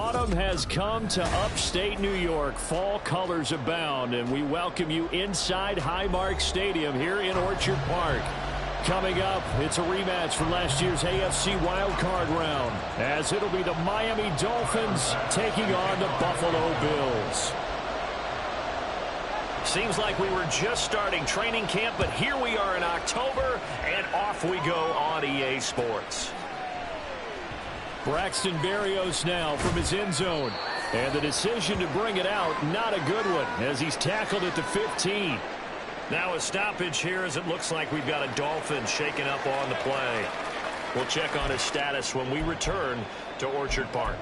Autumn has come to upstate New York. Fall colors abound, and we welcome you inside Highmark Stadium here in Orchard Park. Coming up, it's a rematch from last year's AFC wildcard round, as it'll be the Miami Dolphins taking on the Buffalo Bills. Seems like we were just starting training camp, but here we are in October, and off we go on EA Sports. Braxton Berrios now from his end zone. And the decision to bring it out, not a good one, as he's tackled at the 15. Now a stoppage here as it looks like we've got a Dolphin shaking up on the play. We'll check on his status when we return to Orchard Park.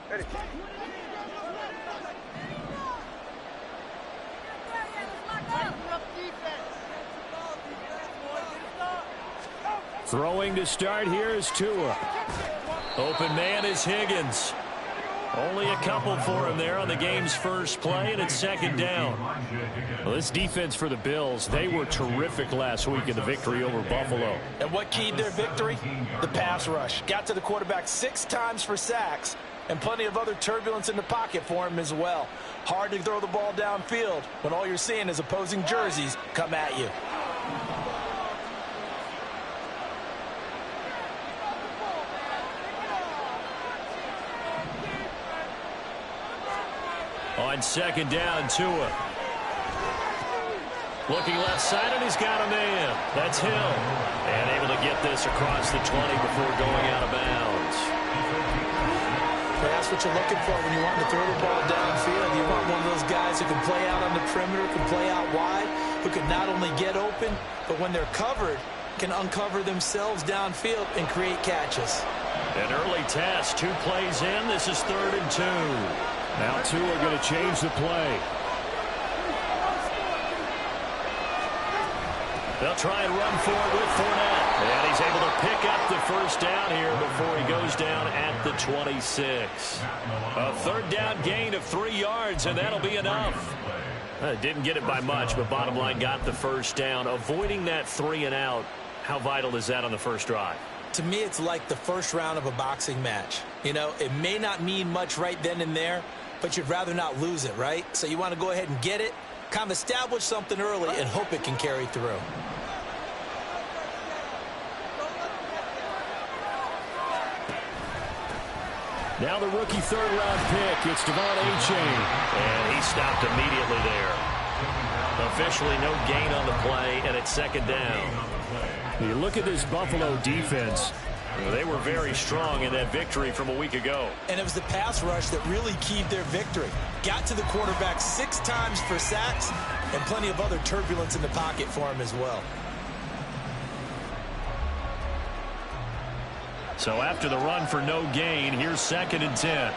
Ready. Throwing to start here is Tua. Open man is Higgins. Only a couple for him there on the game's first play, and it's second down. Well, this defense for the Bills, they were terrific last week in the victory over Buffalo. And what keyed their victory? The pass rush. Got to the quarterback 6 times for sacks, and plenty of other turbulence in the pocket for him as well. Hard to throw the ball downfield when all you're seeing is opposing jerseys come at you. On second down, Tua. Looking left side, and he's got a man. That's Hill. And able to get this across the 20 before going out of bounds. That's what you're looking for when you want to throw the ball downfield. You want one of those guys who can play out on the perimeter, can play out wide, who can not only get open, but when they're covered, can uncover themselves downfield and create catches. An early test, 2 plays in. This is 3rd and 2. Now Tua going to change the play. They'll try and run for it with Fournette. And he's able to pick up the first down here before he goes down at the 26. A 3rd down gain of 3 yards, and that'll be enough. Didn't get it by much, but bottom line got the first down. Avoiding that 3 and out, how vital is that on the first drive? To me, it's like the first round of a boxing match. You know, it may not mean much right then and there, but you'd rather not lose it, right? So you want to go ahead and get it, kind of establish something early, and hope it can carry through. Now the rookie 3rd-round pick, it's Devon A-Chain. And he stopped immediately there. Officially no gain on the play, and it's second down. You look at this Buffalo defense. They were very strong in that victory from a week ago. And it was the pass rush that really keyed their victory. Got to the quarterback 6 times for sacks, and plenty of other turbulence in the pocket for him as well. So after the run for no gain, here's 2nd and 10.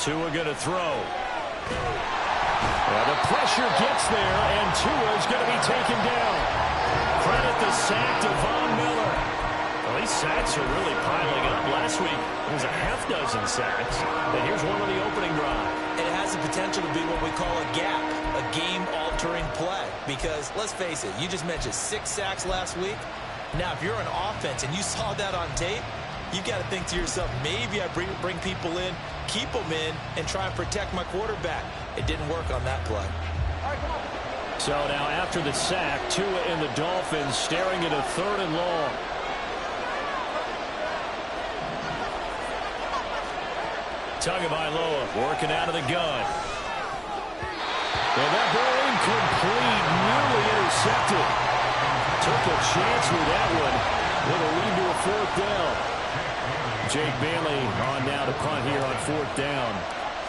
Tua going to throw. Well, the pressure gets there, and Tua's going to be taken down. Credit the sack to Von Miller. Well, these sacks are really piling up. Last week, it was a half-dozen sacks. And here's one on the opening drive. And it has the potential to be what we call a gap, a game-altering play. Because, let's face it, you just mentioned 6 sacks last week. Now, if you're an offense and you saw that on tape, you've got to think to yourself, maybe I bring people in, keep them in, and try and protect my quarterback. It didn't work on that play. So now after the sack, Tua and the Dolphins staring at a 3rd and long. Tagovailoa working out of the gun. Well, that ball incomplete, nearly intercepted. Took a chance with that one. It'll lead to a 4th down. Jake Bailey on now to punt here on 4th down.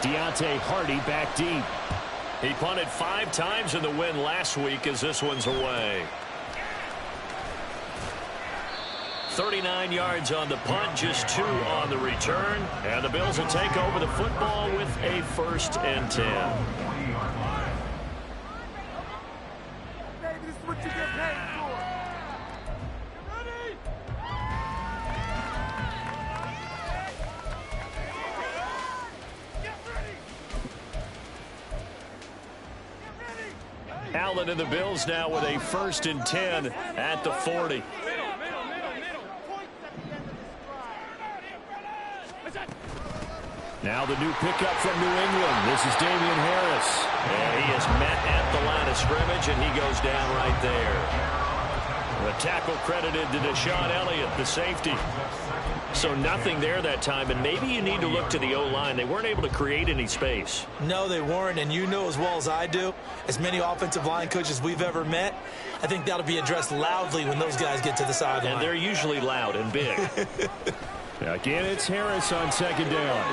Deontay Hardy back deep. He punted 5 times in the win last week as this one's away. 39 yards on the punt, just 2 on the return. And the Bills will take over the football with a 1st and 10. Hey, this is what you get paid for. You ready? Allen and the Bills now with a 1st and 10 at the 40. Now the new pickup from New England. This is Damian Harris. And he is met at the line of scrimmage, and he goes down right there. The tackle credited to Deshaun Elliott, the safety. So nothing there that time, and maybe you need to look to the O-line. They weren't able to create any space. No, they weren't, and you know as well as I do, as many offensive line coaches we've ever met, I think that'll be addressed loudly when those guys get to the sideline. And they're usually loud and big. Again, it's Harris on 2nd down.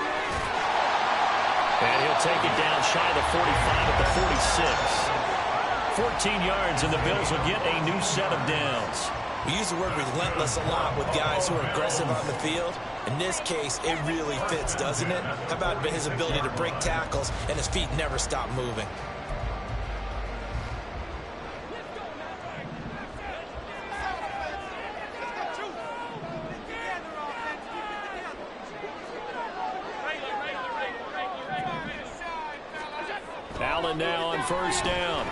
And he'll take it down shy of the 45 at the 46. 14 yards, and the Bills will get a new set of downs. We use the word relentless a lot with guys who are aggressive on the field. In this case, it really fits, doesn't it? How about his ability to break tackles and his feet never stop moving? Allen now on 1st down.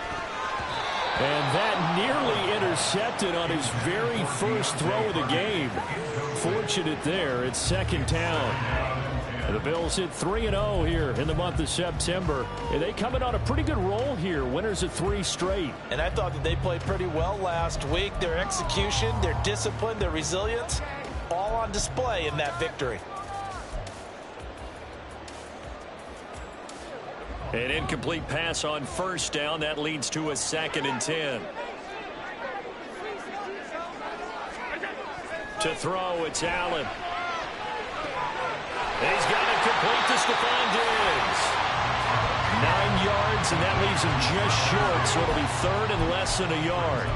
And that nearly intercepted on his very first throw of the game. Fortunate there. It's 2nd down. And the Bills hit 3-0 here in the month of September. And they coming on a pretty good roll here. Winners of 3 straight. And I thought that they played pretty well last week. Their execution, their discipline, their resilience, all on display in that victory. An incomplete pass on 1st down. That leads to a 2nd and 10. To throw, it's Allen. And he's got it complete to Stephon Diggs. 9 yards, and that leaves him just short, so it'll be 3rd and less than a yard.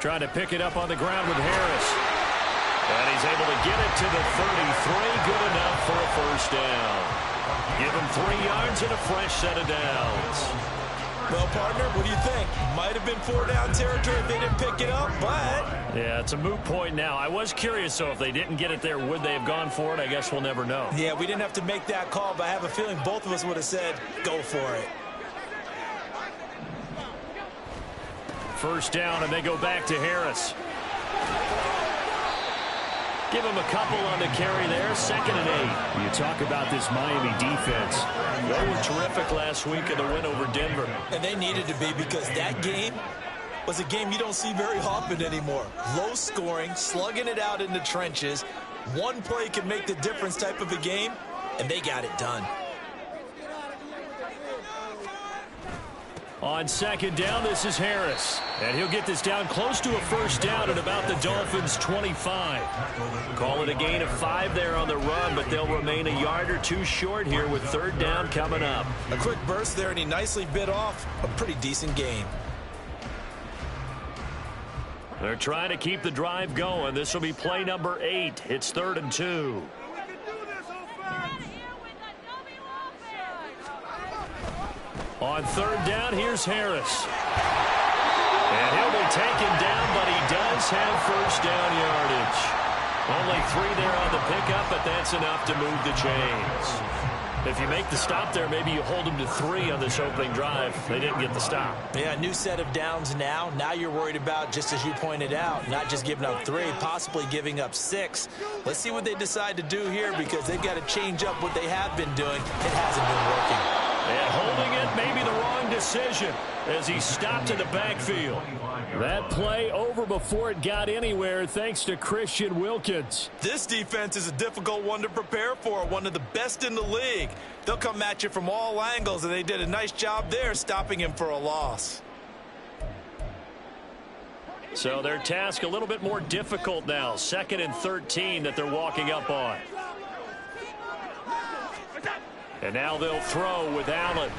Trying to pick it up on the ground with Harris. And he's able to get it to the 33. Good enough for a 1st down. Give him 3 yards and a fresh set of downs. Well, partner, what do you think? Might have been 4-down territory if they didn't pick it up, but... Yeah, it's a moot point now. I was curious, so if they didn't get it there, would they have gone for it? I guess we'll never know. Yeah, we didn't have to make that call, but I have a feeling both of us would have said, go for it. 1st down, and they go back to Harris. Give him a couple on the carry there. 2nd and 8. You talk about this Miami defense. They were terrific last week in the win over Denver. And they needed to be, because that game was a game you don't see very often anymore. Low scoring, slugging it out in the trenches. One play can make the difference type of a game, and they got it done. On 2nd down, this is Harris. And he'll get this down close to a 1st down at about the Dolphins' 25. Call it a gain of 5 there on the run, but they'll remain a yard or 2 short here with 3rd down coming up. A quick burst there, and he nicely bit off a pretty decent gain. They're trying to keep the drive going. This will be play number 8. It's 3rd and 2. On 3rd down, here's Harris. And he'll be taken down, but he does have 1st down yardage. Only 3 there on the pickup, but that's enough to move the chains. If you make the stop there, maybe you hold them to 3 on this opening drive. They didn't get the stop. Yeah, new set of downs now. Now you're worried about, just as you pointed out, not just giving up 3, possibly giving up 6. Let's see what they decide to do here, because they've got to change up what they have been doing. It hasn't been working. And holding it may be the wrong decision as he stopped in the backfield. That play over before it got anywhere thanks to Christian Wilkins. This defense is a difficult one to prepare for, one of the best in the league. They'll come at you from all angles, and they did a nice job there stopping him for a loss. So their task a little bit more difficult now. 2nd and 13 that they're walking up on. And now they'll throw with Allen.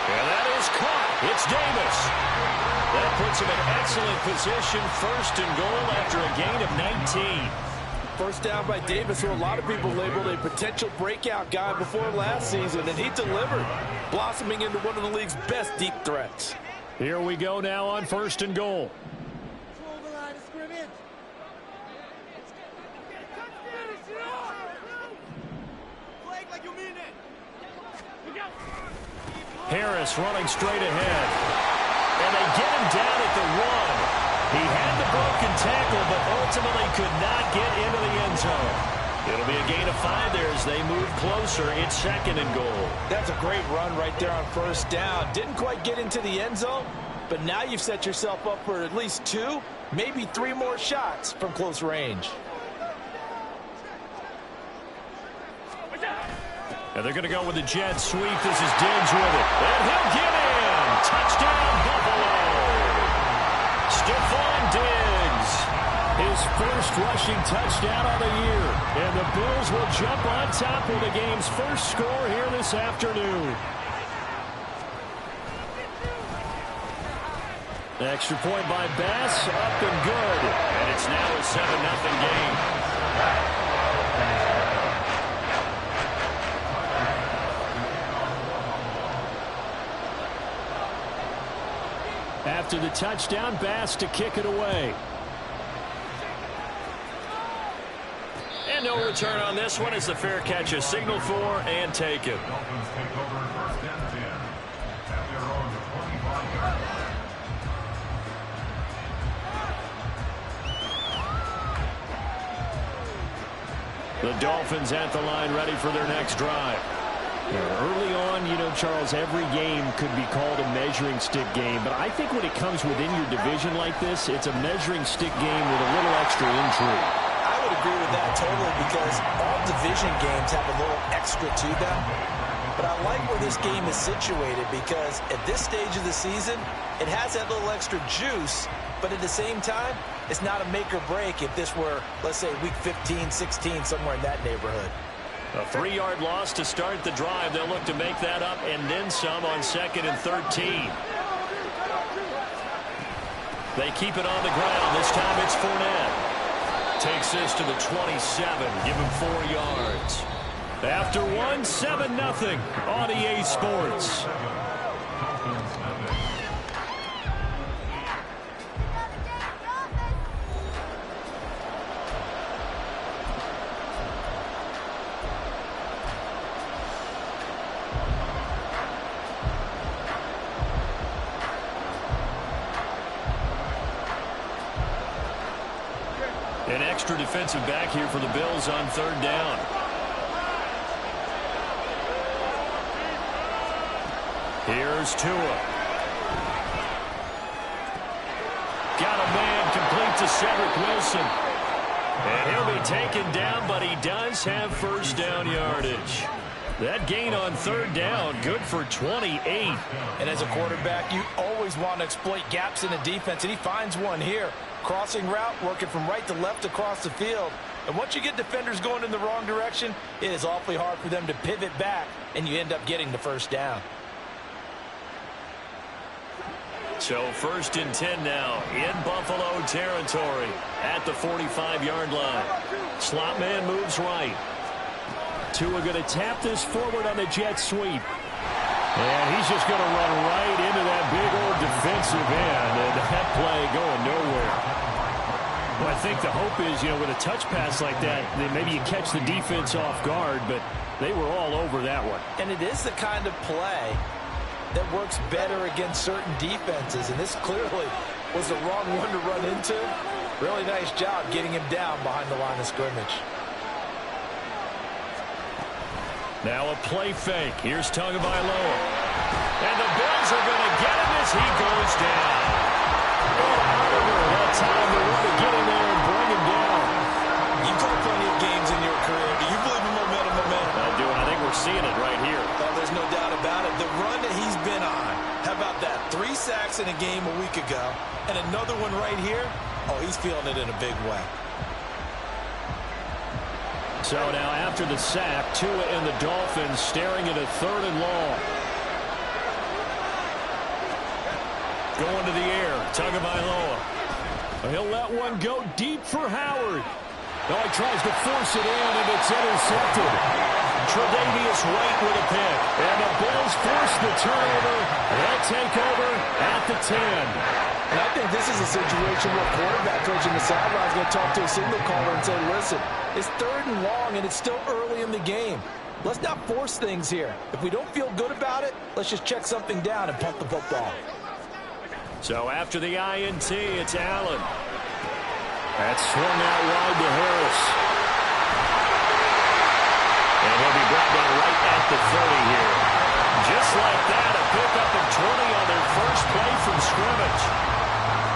And that is caught. It's Davis. That puts him in excellent position. 1st and goal after a gain of 19. First down by Davis, who a lot of people labeled a potential breakout guy before last season, and he delivered, blossoming into one of the league's best deep threats. Here we go now on 1st and goal. Harris running straight ahead. And they get him down at the 1. He had the broken tackle, but ultimately could not get into the end zone. It'll be a gain of 5 there as they move closer. It's 2nd and goal. That's a great run right there on 1st down. Didn't quite get into the end zone, but now you've set yourself up for at least 2, maybe 3 more shots from close range. And they're going to go with the jet sweep. This is Diggs with it. And he'll get in. Touchdown, Buffalo. Stephon Diggs. His first rushing touchdown of the year. And the Bills will jump on top with the game's first score here this afternoon. Extra point by Bass. Up and good. And it's now a 7-0 game. After the touchdown, Bass to kick it away. And no return on this one as the fair catch is signaled for and taken. The Dolphins at the line, ready for their next drive. Early on, you know, Charles, every game could be called a measuring stick game, but I think when it comes within your division like this, it's a measuring stick game with a little extra intrigue. I would agree with that totally, because all division games have a little extra to them. But I like where this game is situated, because at this stage of the season, it has that little extra juice, but at the same time, it's not a make or break if this were, let's say, week 15, 16, somewhere in that neighborhood. A 3-yard loss to start the drive. They'll look to make that up and then some on 2nd and 13. They keep it on the ground. This time it's Fournette. Takes this to the 27. Give him 4 yards. After 1, 7-0 on EA Sports. An extra defensive back here for the Bills on 3rd down. Here's Tua. Got a man complete to Cedric Wilson. And he'll be taken down, but he does have 1st down yardage. That gain on 3rd down, good for 28. And as a quarterback, you always want to exploit gaps in the defense, and he finds one here. Crossing route, working from right to left across the field. And once you get defenders going in the wrong direction, it is awfully hard for them to pivot back, and you end up getting the 1st down. So 1st and 10 now in Buffalo territory at the 45-yard line. Slot man moves right. Tua going to tap this forward on the jet sweep. And he's just going to run right into that big old defensive end. And that play going nowhere. Well, I think the hope is, you know, with a touch pass like that, then maybe you catch the defense off guard, but they were all over that one. And it is the kind of play that works better against certain defenses. And this clearly was the wrong one to run into. Really nice job getting him down behind the line of scrimmage. Now a play fake. Here's Tagovailoa. And the Bills are going to get him as he goes down. That time they want to get in there and bring him down. You've played plenty of games in your career. Do you believe in momentum? I do, and I think we're seeing it right here. Well, there's no doubt about it. The run that he's been on. How about that? 3 sacks in a game a week ago. And another one right here. Oh, he's feeling it in a big way. So now after the sack, Tua and the Dolphins staring at a 3rd and long. Going to the air, Tagovailoa. He'll let one go deep for Howard. Oh, he tries to force it in, and it's intercepted. Tre'Davious White with a pick. And the Bills force the turnover. They'll take over at the 10. And I think this is a situation where quarterback coach in the sideline is going to talk to a signal caller and say, listen, it's 3rd and long, and it's still early in the game. Let's not force things here. If we don't feel good about it, let's just check something down and punt the football. So after the INT, it's Allen. That's swung out wide to Harris. And he'll be brought down right at the 30 here. Just like that, a pickup of 20 on their first play from scrimmage.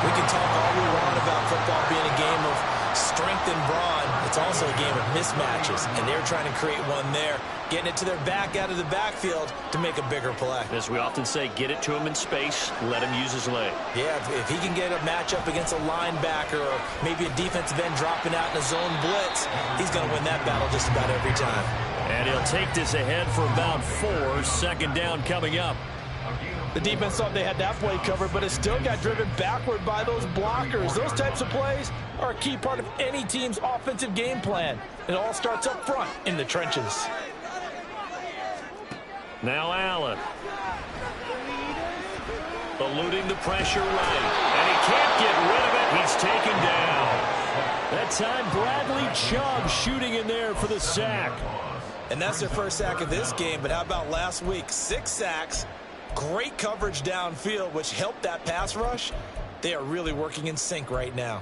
We can talk all we want about football being a game of strength and brawn. It's also a game of mismatches, and they're trying to create one there, getting it to their back out of the backfield to make a bigger play. As we often say, get it to him in space, let him use his leg. Yeah, if he can get a matchup against a linebacker or maybe a defensive end dropping out in a zone blitz, he's going to win that battle just about every time. And he'll take this ahead for about 4. 2nd down coming up. The defense thought they had that play covered, but it still got driven backward by those blockers. Those types of plays are a key part of any team's offensive game plan. It all starts up front in the trenches. Now Allen. Eluding the pressure right. And he can't get rid of it. He's taken down. That time, Bradley Chubb shooting in there for the sack. And that's their first sack of this game, but how about last week? 6 sacks. Great coverage downfield, which helped that pass rush. They are really working in sync right now.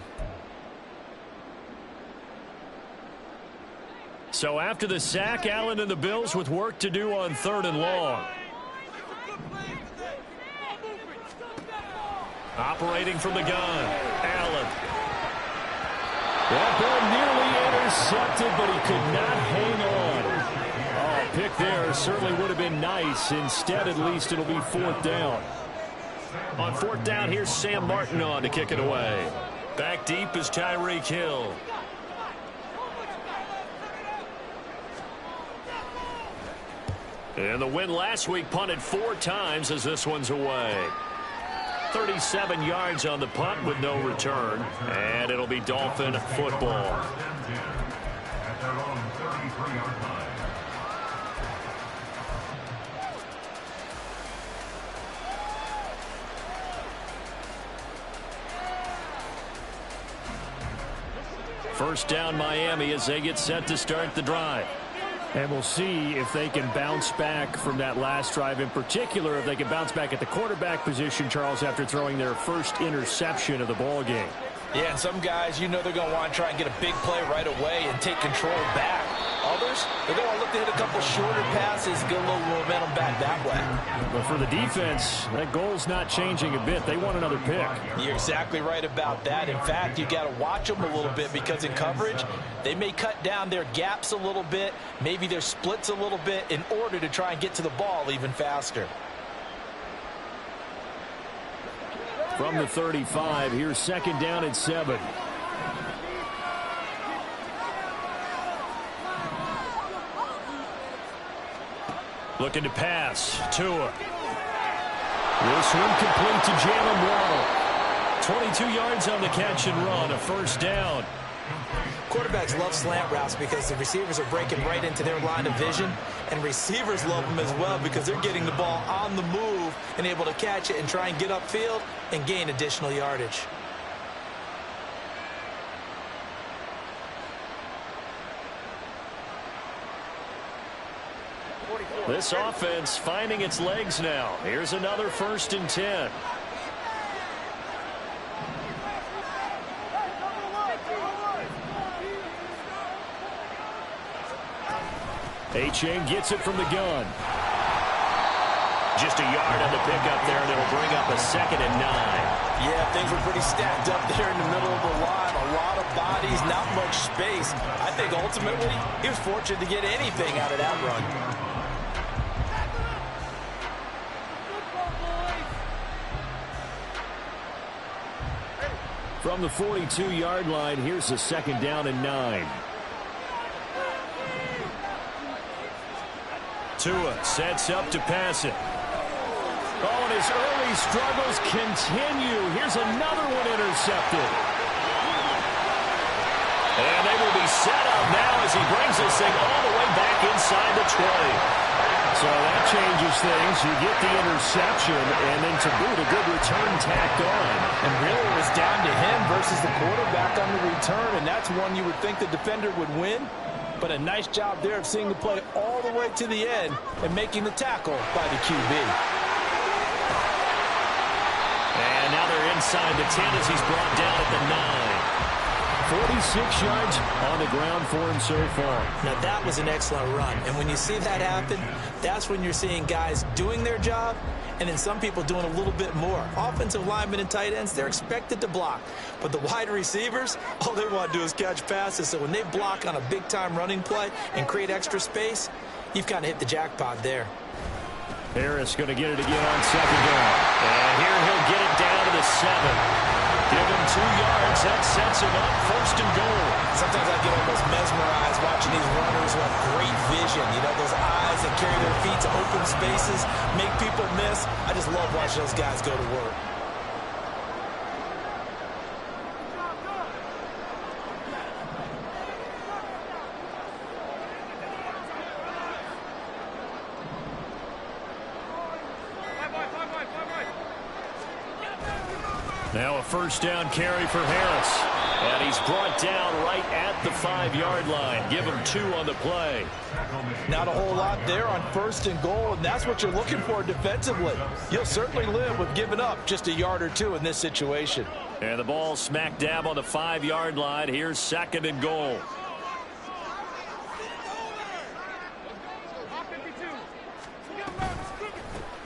So after the sack, Allen and the Bills with work to do on 3rd and long. Operating from the gun, Allen. That ball nearly intercepted, but he could not hang on. Oh, pick there certainly would have been nice. Instead, at least, it'll be 4th down. On 4th down, here's Sam Martin on to kick it away. Back deep is Tyreek Hill. And the win last week punted 4 times as this one's away. 37 yards on the punt with no return. And it'll be Dolphin football. First down Miami as they get set to start the drive. And we'll see if they can bounce back from that last drive, in particular if they can bounce back at the quarterback position, Charles, after throwing their first interception of the ball game. Yeah, and some guys, you know they're going to want to try and get a big play right away and take control back. Others, they're going to look to hit a couple shorter passes, get a little momentum back that way. But for the defense, that goal's not changing a bit. They want another pick. You're exactly right about that. In fact, you got to watch them a little bit because in coverage, they may cut down their gaps a little bit, maybe their splits a little bit in order to try and get to the ball even faster. From the 35, here's 2nd down and 7. Looking to pass. Tua. This one complete to Jalen Waddle. 22 yards on the catch and run. A 1st down. Quarterbacks love slant routes because the receivers are breaking right into their line of vision, and receivers love them as well because they're getting the ball on the move and able to catch it and try and get upfield and gain additional yardage. This offense finding its legs now. Here's another 1st and 10. A-Chain gets it from the gun. Just a yard on the pickup there, and it'll bring up a 2nd and 9. Yeah, things were pretty stacked up there in the middle of the line. A lot of bodies, not much space. I think ultimately he was fortunate to get anything out of that run. From the 42-yard line, here's a 2nd down and 9. Tua sets up to pass it. Oh, and his early struggles continue. Here's another one intercepted. And they will be set up now as he brings this thing all the way back inside the 20. So that changes things. You get the interception, and then to boot, a good return tacked on. And really, it was down to him versus the quarterback on the return, and that's one you would think the defender would win. But a nice job there of seeing the play all the way to the end and making the tackle by the QB. And now they're inside the 10 as he's brought down at the 9. 46 yards on the ground for him so far. Now, that was an excellent run. And when you see that happen, that's when you're seeing guys doing their job and then some people doing a little bit more. Offensive linemen and tight ends, they're expected to block. But the wide receivers, all they want to do is catch passes. So when they block on a big-time running play and create extra space, you've kind of hit the jackpot there. Harris going to get it again on second down. And here he'll get it down to the 7. Give him 2 yards. That sets him up 1st and goal. Sometimes I get almost mesmerized watching these runners who have great vision. You know, those eyes that carry their feet to open spaces, make people miss. I just love watching those guys go to work. Now a 1st down carry for Harris. And he's brought down right at the 5-yard line. Give him 2 on the play. Not a whole lot there on 1st and goal, and that's what you're looking for defensively. You'll certainly live with giving up just a yard or 2 in this situation. And the ball smack dab on the 5-yard line. Here's 2nd and goal.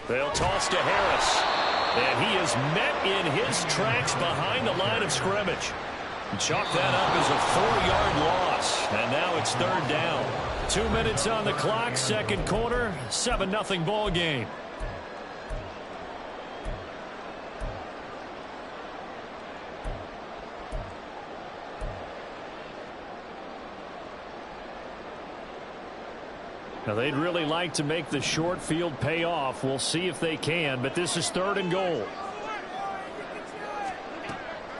They'll toss to Harris. And he is met in his tracks behind the line of scrimmage. Chalk that up as a 4-yard loss. And now it's 3rd down. 2 minutes on the clock, 2nd quarter, 7-0 ball game. Now, they'd really like to make the short field pay off. We'll see if they can, but this is 3rd and goal.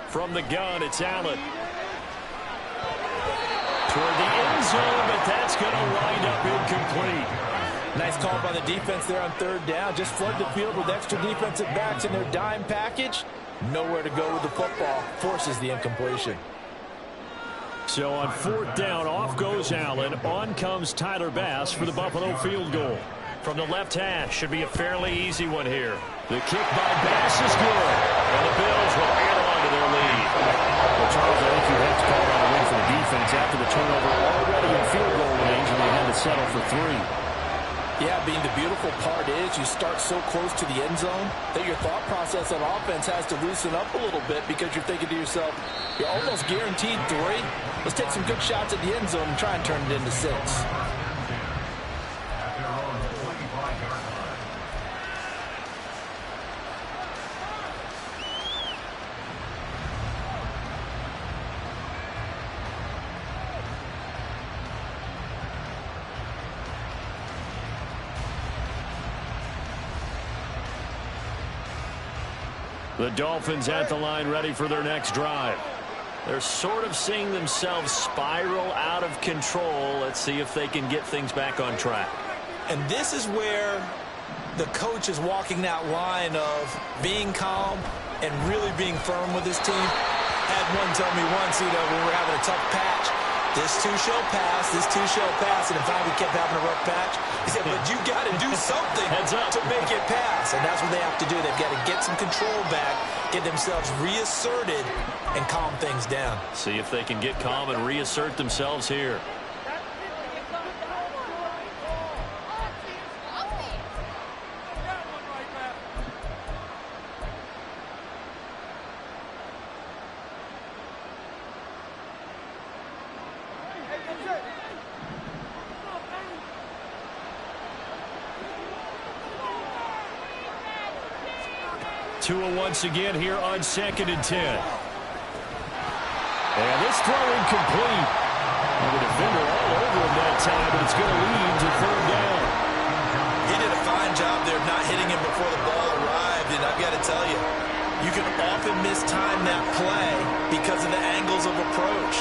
From the gun, it's Allen. Toward the end zone, but that's going to wind up incomplete. Nice call by the defense there on 3rd down. Just flood the field with extra defensive backs in their dime package. Nowhere to go with the football. Forces the incompletion. So on 4th down, off goes Allen. On comes Tyler Bass for the Buffalo field goal. From the left hash, should be a fairly easy one here. The kick by Bass is good. And the Bills will add on to their lead. Well, Charles, I think you have to call that a win for the defense after the turnover already in field goal range, and they had to settle for 3. Yeah, being the beautiful part is you start so close to the end zone that your thought process on offense has to loosen up a little bit because you're thinking to yourself, you're almost guaranteed 3. Let's take some good shots at the end zone and try and turn it into 6. The Dolphins at the line ready for their next drive. They're sort of seeing themselves spiral out of control. Let's see if they can get things back on track. And this is where the coach is walking that line of being calm and really being firm with his team. Had one tell me once, when we were having a tough patch, this too shall pass, this too shall pass, and in fact we kept having a rough patch. He said, but you got to do something to make it pass, and that's what they have to do. They've got to get some control back, get themselves reasserted, and calm things down. See if they can get calm and reassert themselves here. Tua once again here on 2nd and 10. And this throw incomplete. And the defender all over him that time, but it's going to lead to 3rd down. He did a fine job there of not hitting him before the ball arrived, and I've got to tell you can often mistime that play because of the angles of approach.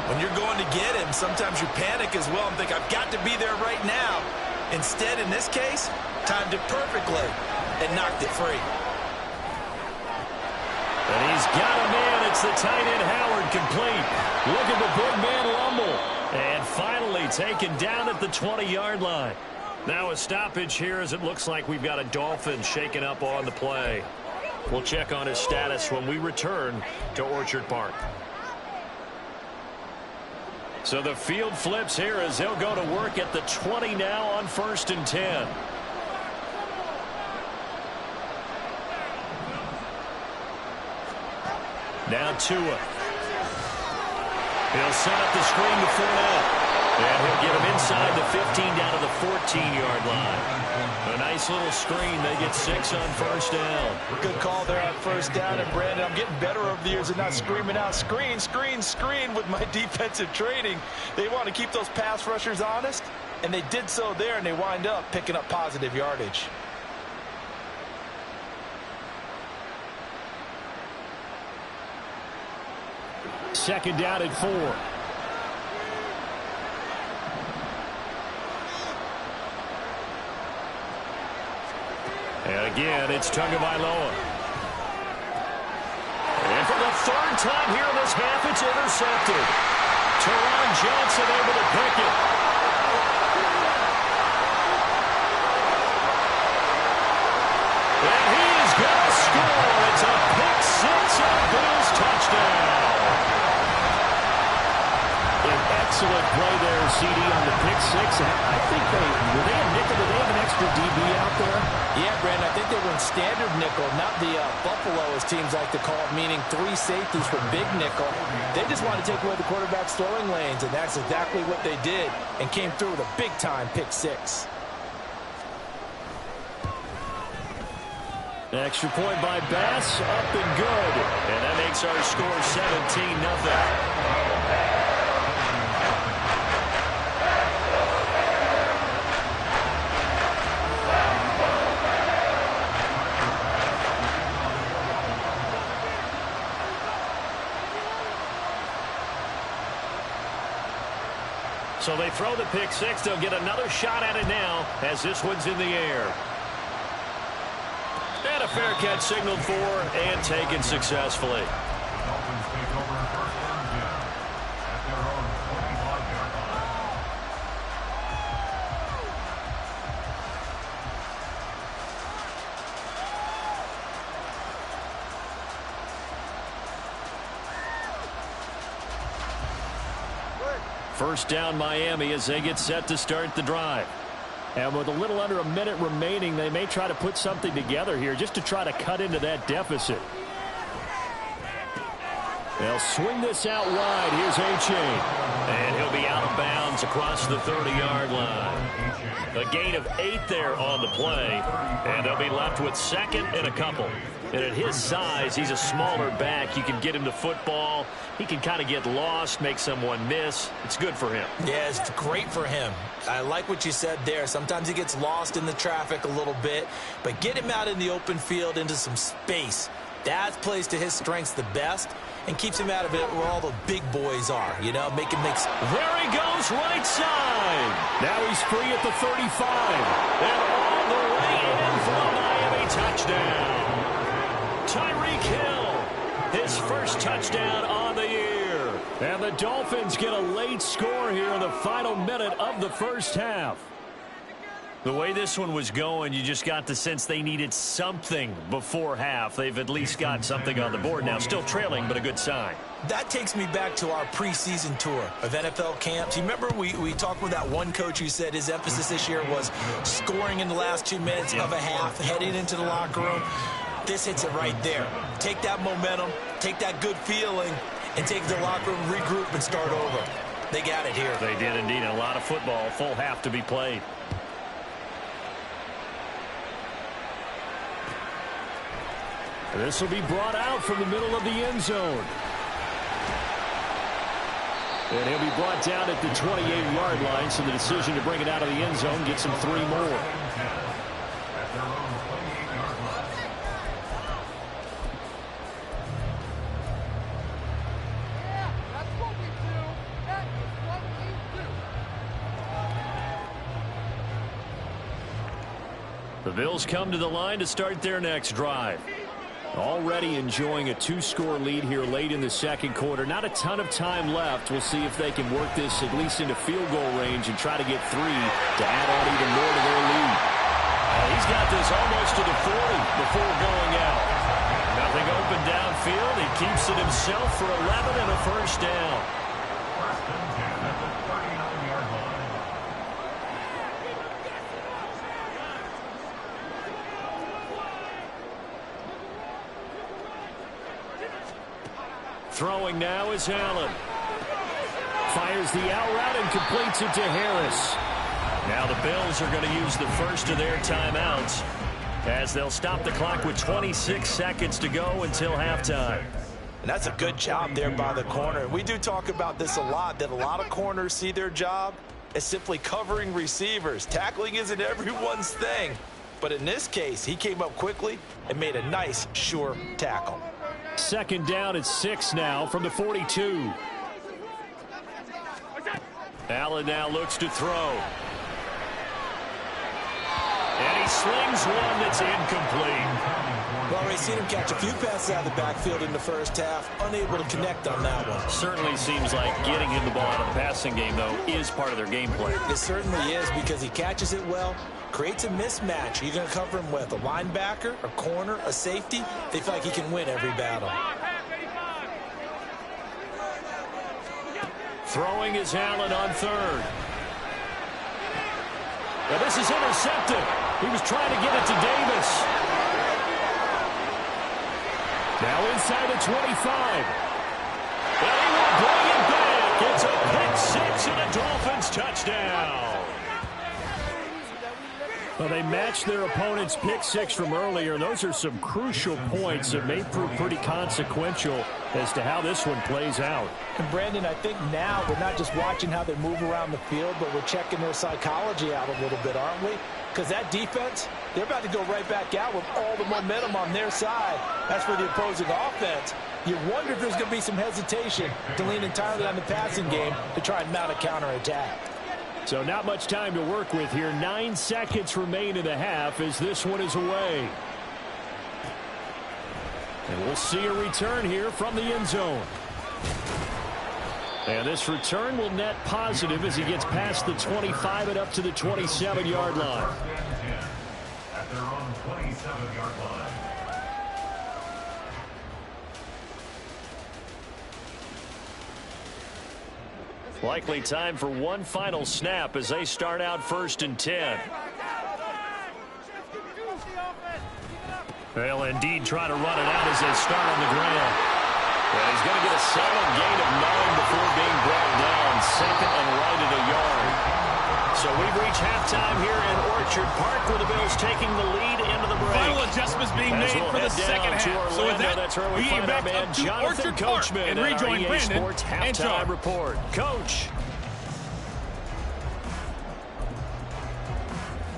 When you're going to get him, sometimes you panic as well and think, I've got to be there right now. Instead, in this case, timed it perfectly and knocked it free. And he's got a man. It's the tight end Howard complete. Look at the big man rumble. And finally taken down at the 20-yard line. Now a stoppage here as it looks like we've got a Dolphin shaken up on the play. We'll check on his status when we return to Orchard Park. So the field flips here as they'll go to work at the 20 now on 1st and 10. Now Tua. He'll set up the screen to Fournette. And he'll get him inside the 15 down to the 14-yard line. A nice little screen. They get 6 on 1st down. Good call there on 1st down. And, Brandon, I'm getting better over the years and not screaming out, screen, screen, screen with my defensive training. They want to keep those pass rushers honest, and they did so there, and they wind up picking up positive yardage. Second down at 4. And again, it's Tagovailoa. And for the 3rd time here in this half, it's intercepted. Teron Johnson able to pick it. And he is going to score. It's a pick 6 on Bills touchdown. An excellent play there, CD, on the pick 6. And I think were they a nickel? Did they have an extra DB out there? Yeah, Brandon, I think they went standard nickel, not the Buffalo, as teams like to call it, meaning 3 safeties for big nickel. They just wanted to take away the quarterback's throwing lanes, and that's exactly what they did, and came through with a big-time pick 6. Extra point by Bass, up and good. And that makes our score 17-0. So they throw the pick 6. They'll get another shot at it now as this one's in the air. And a fair catch signaled for and taken successfully. First down Miami as they get set to start the drive. And with a little under a minute remaining, they may try to put something together here just to try to cut into that deficit. They'll swing this out wide. Here's A-Chain. And he'll be out of bounds across the 30-yard line. A gain of 8 there on the play. And they'll be left with 2nd and a couple. And at his size, he's a smaller back. You can get him the football. He can kind of get lost, make someone miss. It's good for him. Yeah, it's great for him. I like what you said there. Sometimes he gets lost in the traffic a little bit. But get him out in the open field into some space. That plays to his strengths the best and keeps him out of it where all the big boys are. You know, make him mix. There he goes, right side. Now he's free at the 35. And all the way in for a Miami touchdown. Tyreek Hill, his first touchdown on the year. And the Dolphins get a late score here in the final minute of the first half. The way this one was going, you just got the sense they needed something before half. They've at least got something on the board now. Still trailing, but a good sign. That takes me back to our preseason tour of NFL camps. You remember we talked with that one coach who said his emphasis this year was scoring in the last 2 minutes of a half, heading into the locker room. This hits it right there. Take that momentum, take that good feeling, and take the locker room, regroup, and start over. They got it here. They did indeed. A lot of football, full half to be played. This will be brought out from the middle of the end zone. And he'll be brought down at the 28-yard line, so the decision to bring it out of the end zone gets him 3 more. The Bills come to the line to start their next drive. Already enjoying a 2-score lead here late in the second quarter. Not a ton of time left. We'll see if they can work this at least into field goal range and try to get 3 to add on even more to their lead. He's got this almost to the 40 before going out. Nothing open downfield. He keeps it himself for 11 and a first down. Throwing now is Allen. Fires the out route and completes it to Harris. Now the Bills are going to use the first of their timeouts as they'll stop the clock with 26 seconds to go until halftime. And that's a good job there by the corner. We do talk about this a lot, that a lot of corners see their job as simply covering receivers. Tackling isn't everyone's thing. But in this case, he came up quickly and made a nice, sure tackle. Second down at 6 now from the 42. Allen now looks to throw. And he slings one that's incomplete. Well, we've seen him catch a few passes out of the backfield in the first half, unable to connect on that one. Certainly seems like getting him the ball out of the passing game, though, is part of their game plan. It certainly is, because he catches it well, creates a mismatch. You're going to cover him with a linebacker, a corner, a safety. They feel like he can win every battle. Throwing is Allen on third. Now this is intercepted. He was trying to get it to Davis. Now inside the 25. And he will bring it back. It's a pick 6 and a Dolphins touchdown. Well, they matched their opponent's pick 6 from earlier, and those are some crucial points that may prove pretty consequential as to how this one plays out. And Brandon, I think now we're not just watching how they move around the field, but we're checking their psychology out a little bit, aren't we? Because that defense, they're about to go right back out with all the momentum on their side. As for the opposing offense, you wonder if there's going to be some hesitation to lean entirely on the passing game to try and mount a counterattack. So not much time to work with here. 9 seconds remain in the half as this one is away. And we'll see a return here from the end zone. And this return will net positive as he gets past the 25 and up to the 27-yard line. At their own 27-yard line. Likely time for one final snap as they start out 1st and 10. They'll indeed try to run it out as they start on the ground. And he's going to get a solid gain of 9 before being brought down. 2nd and right at a yard. So we've reached halftime here in Orchard Park with the Bills taking the lead into the break. Final adjustments being made for the second half. So with that, that's where we find our man Jonathan Coachman and rejoin EA Brandon Sports and halftime John. report. Coach.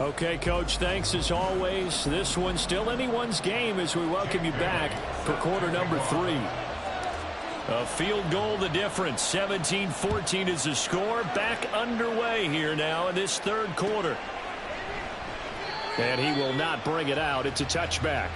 Okay, Coach, thanks as always. This one's still anyone's game as we welcome you back for quarter number 3. A field goal the difference. 17-14 is the score. Back underway here now in this 3rd quarter. And he will not bring it out. It's a touchback.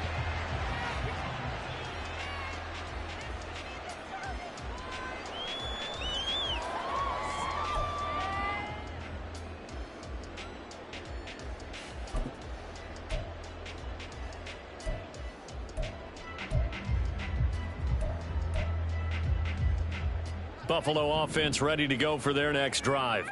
Buffalo offense ready to go for their next drive. A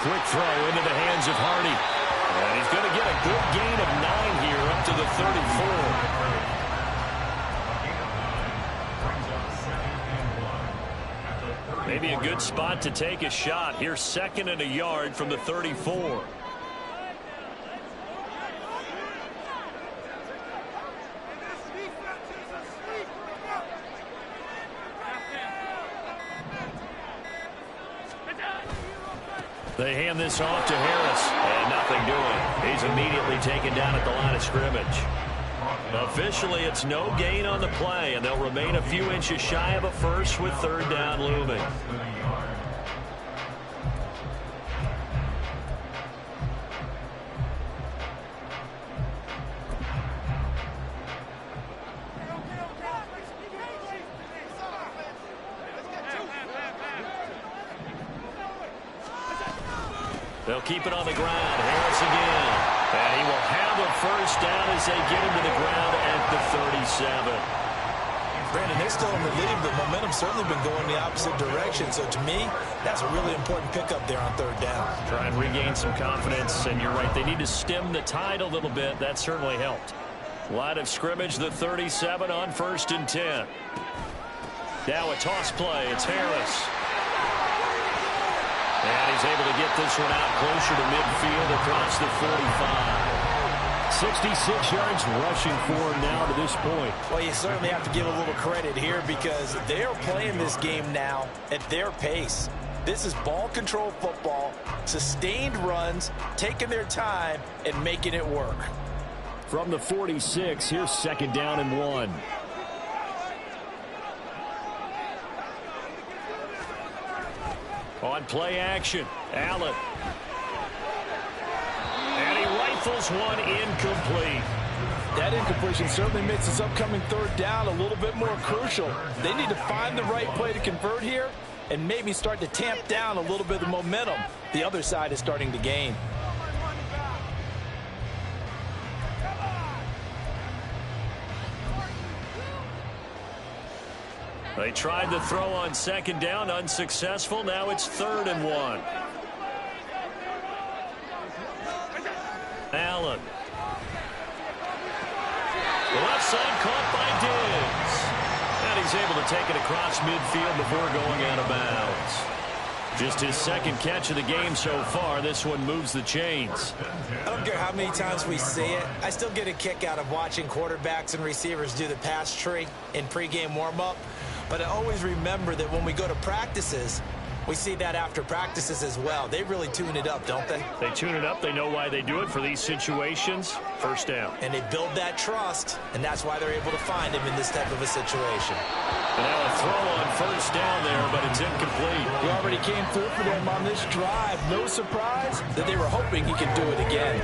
quick throw into the hands of Hardy. And he's going to get a good gain of 9 here up to the 34. Maybe a good spot to take a shot. Here's 2nd and a yard from the 34. They hand this off to Harris. And nothing doing. He's immediately taken down at the line of scrimmage. Officially, it's no gain on the play, and they'll remain a few inches shy of a first with third down looming. They'll keep it on the ground. Harris again. And he will have a first down as they get him to the ground at the 37. Brandon, they're still in the lead, but momentum's certainly been going the opposite direction. So to me, that's a really important pickup there on third down. Try and regain some confidence, and you're right. They need to stem the tide a little bit. That certainly helped. Line of scrimmage, the 37 on 1st and 10. Now a toss play. It's Harris. And he's able to get this one out closer to midfield across the 45. 66 yards rushing for him now to this point. Well, you certainly have to give a little credit here because they are playing this game now at their pace. This is ball control football, sustained runs, taking their time, and making it work. From the 46, here's 2nd down and 1. On play action, Allen. And he rifles one incomplete. That incompletion certainly makes this upcoming third down a little bit more crucial. They need to find the right play to convert here and maybe start to tamp down a little bit of the momentum the other side is starting to gain. They tried to throw on 2nd down, unsuccessful. Now it's 3rd and 1. Allen. Left side caught by Diggs. And he's able to take it across midfield before going out of bounds. Just his 2nd catch of the game so far. This one moves the chains. I don't care how many times we see it. I still get a kick out of watching quarterbacks and receivers do the pass tree in pregame warm-up. But I always remember that when we go to practices, we see that after practices as well. They really tune it up, don't they? They tune it up. They know why they do it for these situations. First down. And they build that trust, and that's why they're able to find him in this type of a situation. And now a throw on 1st down there, but it's incomplete. He already came through for them on this drive. No surprise that they were hoping he could do it again.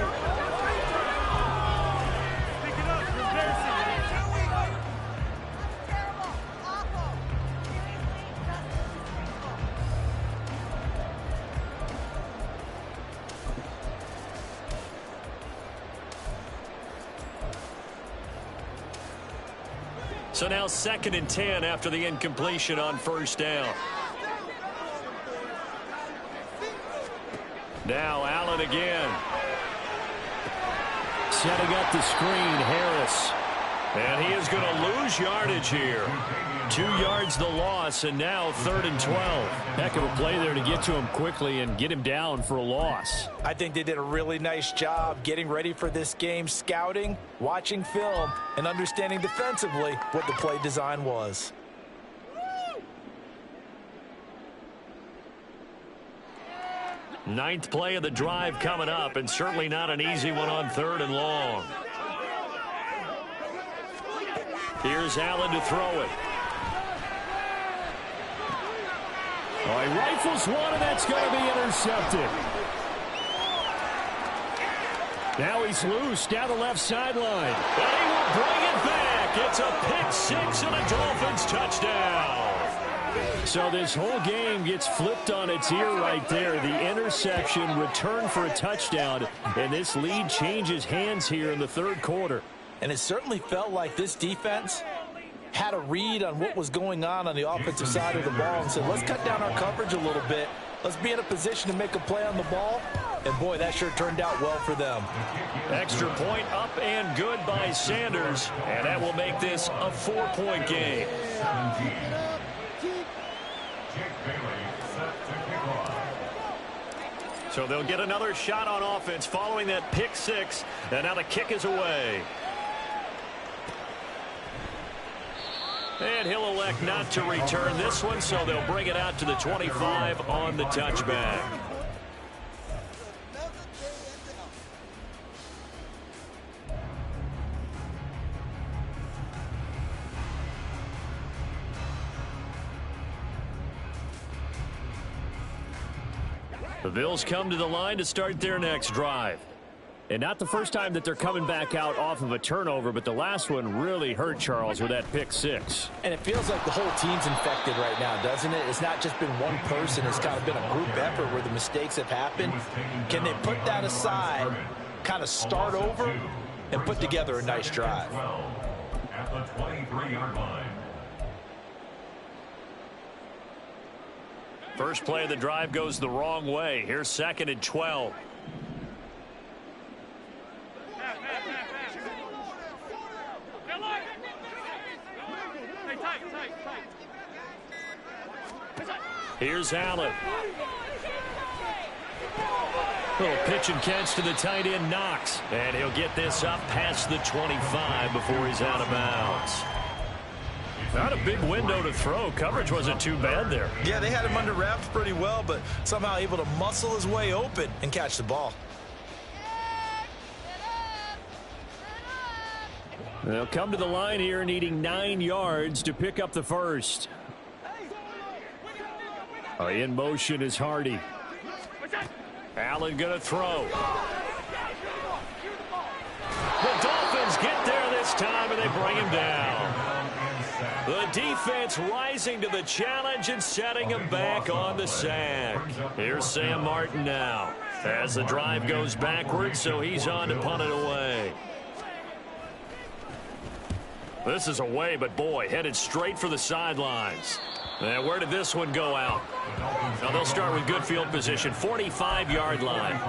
So now 2nd and 10 after the incompletion on 1st down. Now Allen again. Setting up the screen, Harris. And he is going to lose yardage here. 2 yards the loss, and now 3rd and 12. Heck of a play there to get to him quickly and get him down for a loss. I think they did a really nice job getting ready for this game, scouting, watching film, and understanding defensively what the play design was. Ninth play of the drive coming up, and certainly not an easy one on 3rd and long. Here's Allen to throw it. Oh, he rifles one, and that's going to be intercepted. Now he's loose down the left sideline. And he will bring it back. It's a pick 6 and a Dolphins touchdown. So this whole game gets flipped on its ear right there. The interception, return for a touchdown, and this lead changes hands here in the 3rd quarter. And it certainly felt like this defense had a read on what was going on the offensive side of the ball and said, let's cut down our coverage a little bit. Let's be in a position to make a play on the ball. And, boy, that sure turned out well for them. Extra point up and good by Sanders. And that will make this a 4-point game. So they'll get another shot on offense following that pick 6. And now the kick is away. And he'll elect not to return this one, so they'll bring it out to the 25 on the touchback. The Bills come to the line to start their next drive. And not the first time that they're coming back out off of a turnover, but the last one really hurt Charles with that pick six. And it feels like the whole team's infected right now, doesn't it? It's not just been one person. It's kind of been a group effort where the mistakes have happened. Can they put that aside, kind of start over, and put together a nice drive? At the 23-yard line. First play of the drive goes the wrong way. Here's 2nd and 12. Here's Allen. Little pitch and catch to the tight end, Knox. And he'll get this up past the 25 before he's out of bounds. Not a big window to throw. Coverage wasn't too bad there. Yeah, they had him under wraps pretty well, but somehow able to muscle his way open and catch the ball. They'll come to the line here needing 9 yards to pick up the first. In motion is Hardy. Allen going to throw. The Dolphins get there this time, and they bring him down. The defense rising to the challenge and setting him back on the sack. Here's Sam Martin now as the drive goes backwards, so he's on to punt it away. This is away, but boy, headed straight for the sidelines. And where did this one go out? Now they'll start with good field position, 45-yard line.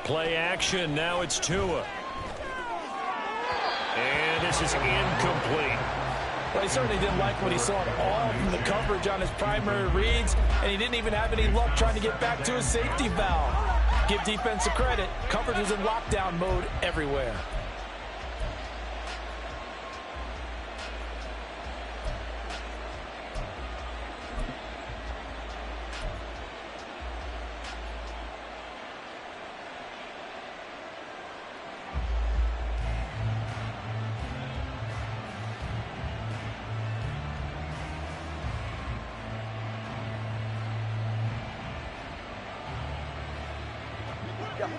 Play action. Now it's Tua. And this is incomplete. Well, he certainly didn't like what he saw at all from the coverage on his primary reads, and he didn't even have any luck trying to get back to his safety valve. Give defense a credit. Coverage was in lockdown mode everywhere.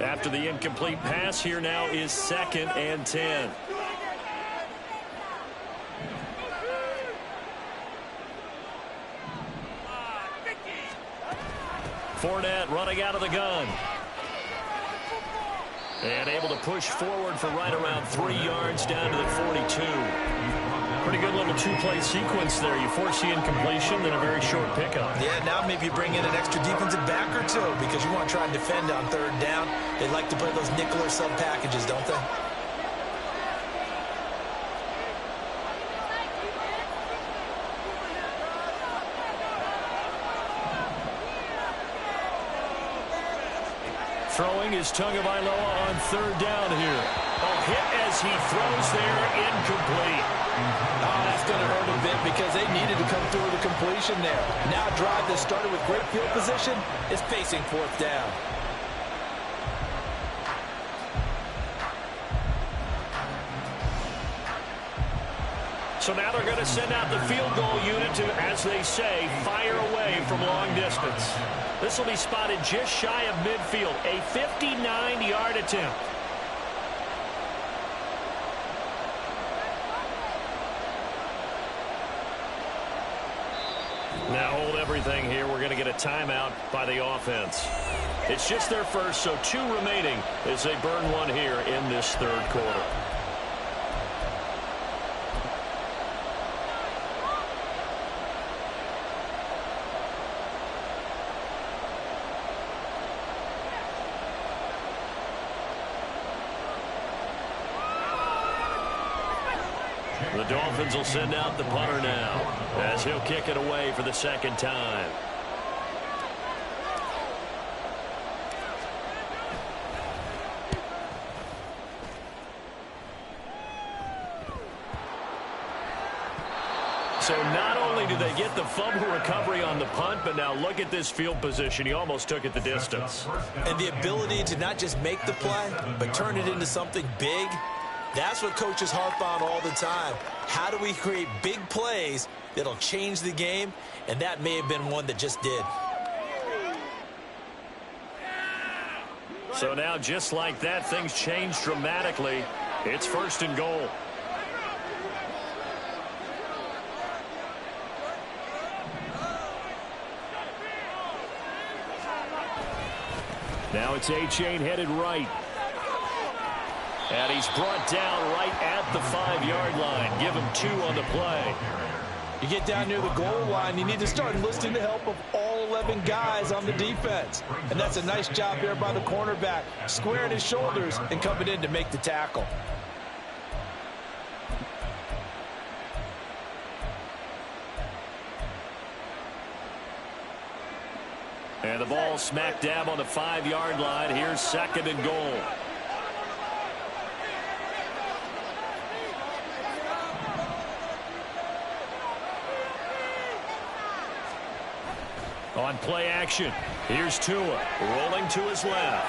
After the incomplete pass, here now is 2nd and 10. Fournette running out of the gun. And able to push forward for right around 3 yards down to the 42. Pretty good little two-play sequence there. You force the incompletion, then a very short pickup. Yeah, now maybe you bring in an extra defensive back or two because you want to try and defend on 3rd down. They like to play those nickel or sub packages, don't they? Throwing is Tagovailoa on 3rd down here. A hit as he throws there, incomplete. Oh, that's going to hurt a bit because they needed to come through with a completion there. Now a drive that started with great field position is facing 4th down. So now they're going to send out the field goal unit to, as they say, fire away from long distance. This will be spotted just shy of midfield, a 59-yard attempt. Now hold everything here. We're going to get a timeout by the offense. It's just their first, so 2 remaining as they burn one here in this 3rd quarter. The Dolphins will send out the punter now as he'll kick it away for the 2nd time. So not only do they get the fumble recovery on the punt, but now look at this field position. He almost took it the distance. And the ability to not just make the play, but turn it into something big, that's what coaches harp on all the time. How do we create big plays that'll change the game? And that may have been one that just did. So now, just like that, things change dramatically. It's 1st and goal. Now it's A-Chain headed right. And he's brought down right at the 5-yard line. Give him 2 on the play. You get down near the goal line, you need to start enlisting the help of all 11 guys on the defense. And that's a nice job there by the cornerback, squaring his shoulders and coming in to make the tackle. And the ball smack dab on the 5-yard line. Here's 2nd and goal. On play action, here's Tua, rolling to his left.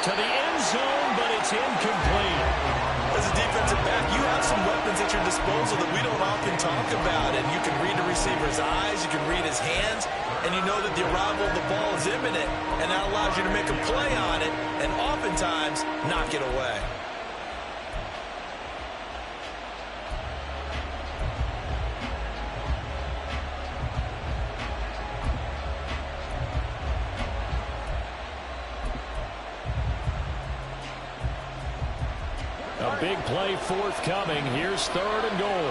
To the end zone, but it's incomplete. As a defensive back, you have some weapons at your disposal that we don't often talk about. And you can read the receiver's eyes, you can read his hands, and you know that the arrival of the ball is imminent, and that allows you to make a play on it and oftentimes knock it away. A big play forthcoming. Here's 3rd and goal.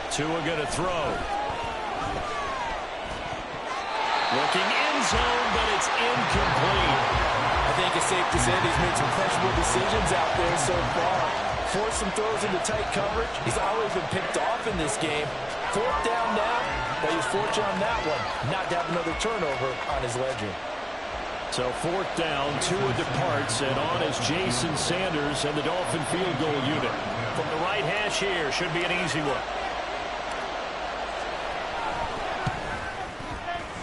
Tua gonna throw. Looking end zone, but it's incomplete. I think it's safe to say that he's made some questionable decisions out there so far. Forced some throws into tight coverage. He's always been picked off in this game. 4th down now, but he's fortunate on that one not to have another turnover on his ledger. So 4th down, Tua departs, and on is Jason Sanders and the Dolphin field goal unit. From the right hash here, should be an easy one.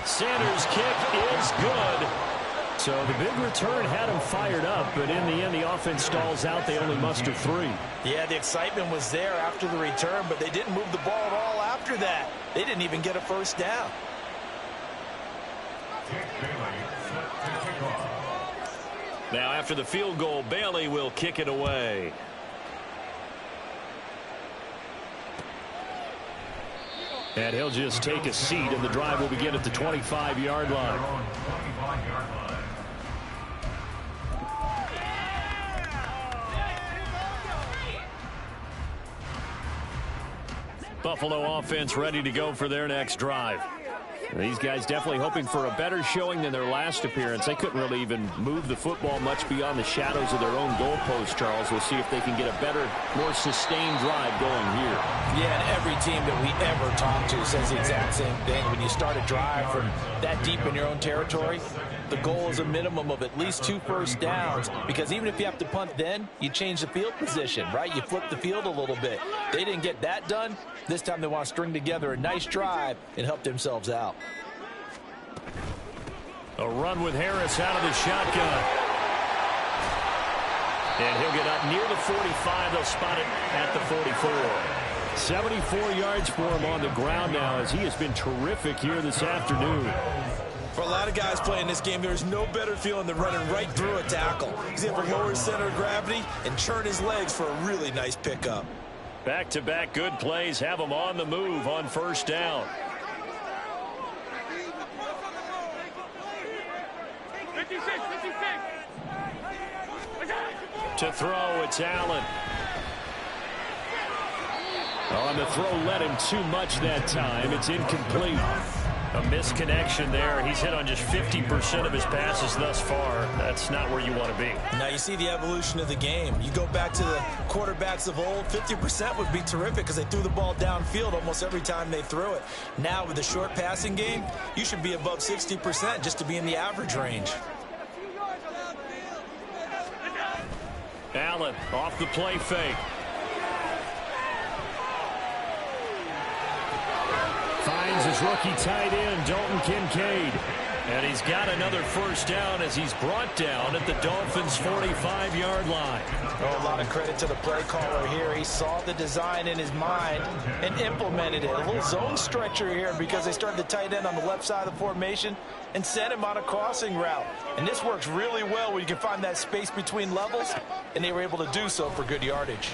Sanders' kick is good. So the big return had him fired up, but in the end, the offense stalls out. They only muster 3. Yeah, the excitement was there after the return, but they didn't move the ball at all after that. They didn't even get a 1st down. Now, after the field goal, Bailey will kick it away. And he'll just take a seat, and the drive will begin at the 25-yard line. Buffalo offense ready to go for their next drive. These guys definitely hoping for a better showing than their last appearance. They couldn't really even move the football much beyond the shadows of their own goalpost, Charles. We'll see if they can get a better, more sustained drive going here. Yeah, and every team that we ever talk to says the exact same thing. When you start a drive from that deep in your own territory, the goal is a minimum of at least 2 first downs, because even if you have to punt then, you change the field position, right? You flip the field a little bit. They didn't get that done. This time they want to string together a nice drive and help themselves out. A run with Harris out of the shotgun. And he'll get up near the 45. They'll spot it at the 44. 74 yards for him on the ground now, as he has been terrific here this afternoon. For a lot of guys playing this game, there's no better feeling than running right through a tackle. He's able to lower his center of gravity and churn his legs for a really nice pickup. Back-to-back good plays have them on the move on 1st down. To throw, it's Allen. On the throw, led him too much that time. It's incomplete. A misconnection there. He's hit on just 50% of his passes thus far. That's not where you want to be. Now you see the evolution of the game. You go back to the quarterbacks of old, 50% would be terrific because they threw the ball downfield almost every time they threw it. Now with the short passing game, you should be above 60% just to be in the average range. Allen off the play fake. Finds his rookie tight end, Dalton Kincaid. And he's got another first down as he's brought down at the Dolphins' 45-yard line. Oh, a lot of credit to the play caller here. He saw the design in his mind and implemented it. A little zone stretcher here because they started the tight end on the left side of the formation and sent him on a crossing route. And this works really well when you can find that space between levels, and they were able to do so for good yardage.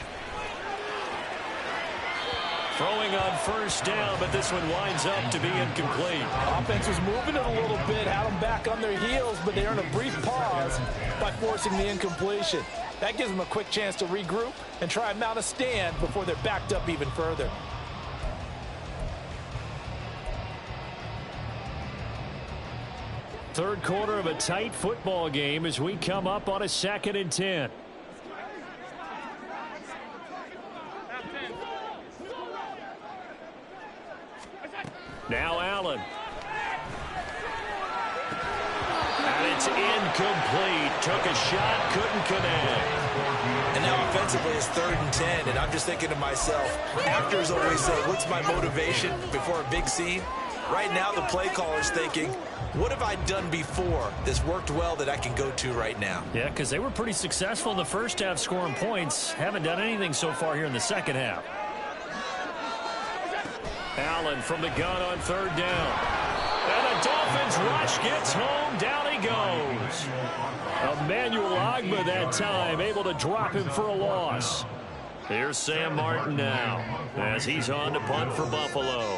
Throwing on first down, but this one winds up to be incomplete. Offense was moving it a little bit, had them back on their heels, but they earned a brief pause by forcing the incompletion. That gives them a quick chance to regroup and try and mount a stand before they're backed up even further. Third quarter of a tight football game as we come up on a 2nd and 10. Now Allen. And it's incomplete. Took a shot, couldn't connect. And now offensively it's 3rd and 10, and I'm just thinking to myself, actors always say, what's my motivation before a big scene? Right now the play caller's thinking, what have I done before that's worked well that I can go to right now? Yeah, because they were pretty successful in the first half scoring points. Haven't done anything so far here in the second half. Allen from the gun on 3rd down. And the Dolphins rush gets home. Down he goes. Emmanuel Ogbah that time able to drop him for a loss. Here's Sam Martin now as he's on to punt for Buffalo.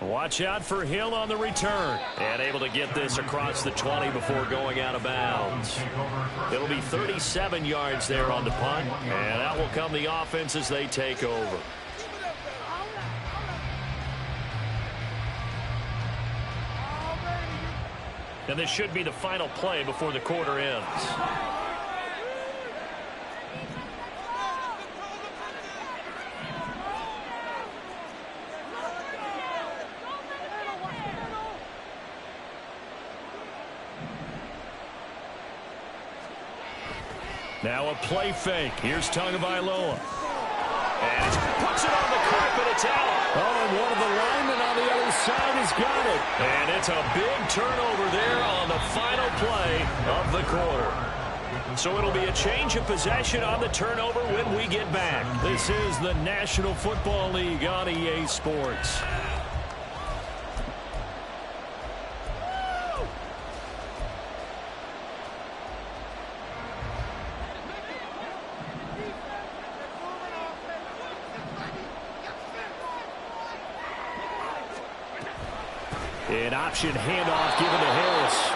Watch out for Hill on the return. And able to get this across the 20 before going out of bounds. It'll be 37 yards there on the punt. And out will come the offense as they take over. And this should be the final play before the quarter ends. Now a play fake. Here's Tagovailoa. And puts it on the carpet. It's out. Oh, and one of the linemen on the other side has got it. And it's a big turnover there on the final play of the quarter. So it'll be a change of possession on the turnover when we get back. This is the National Football League on EA Sports. An option handoff given to Harris.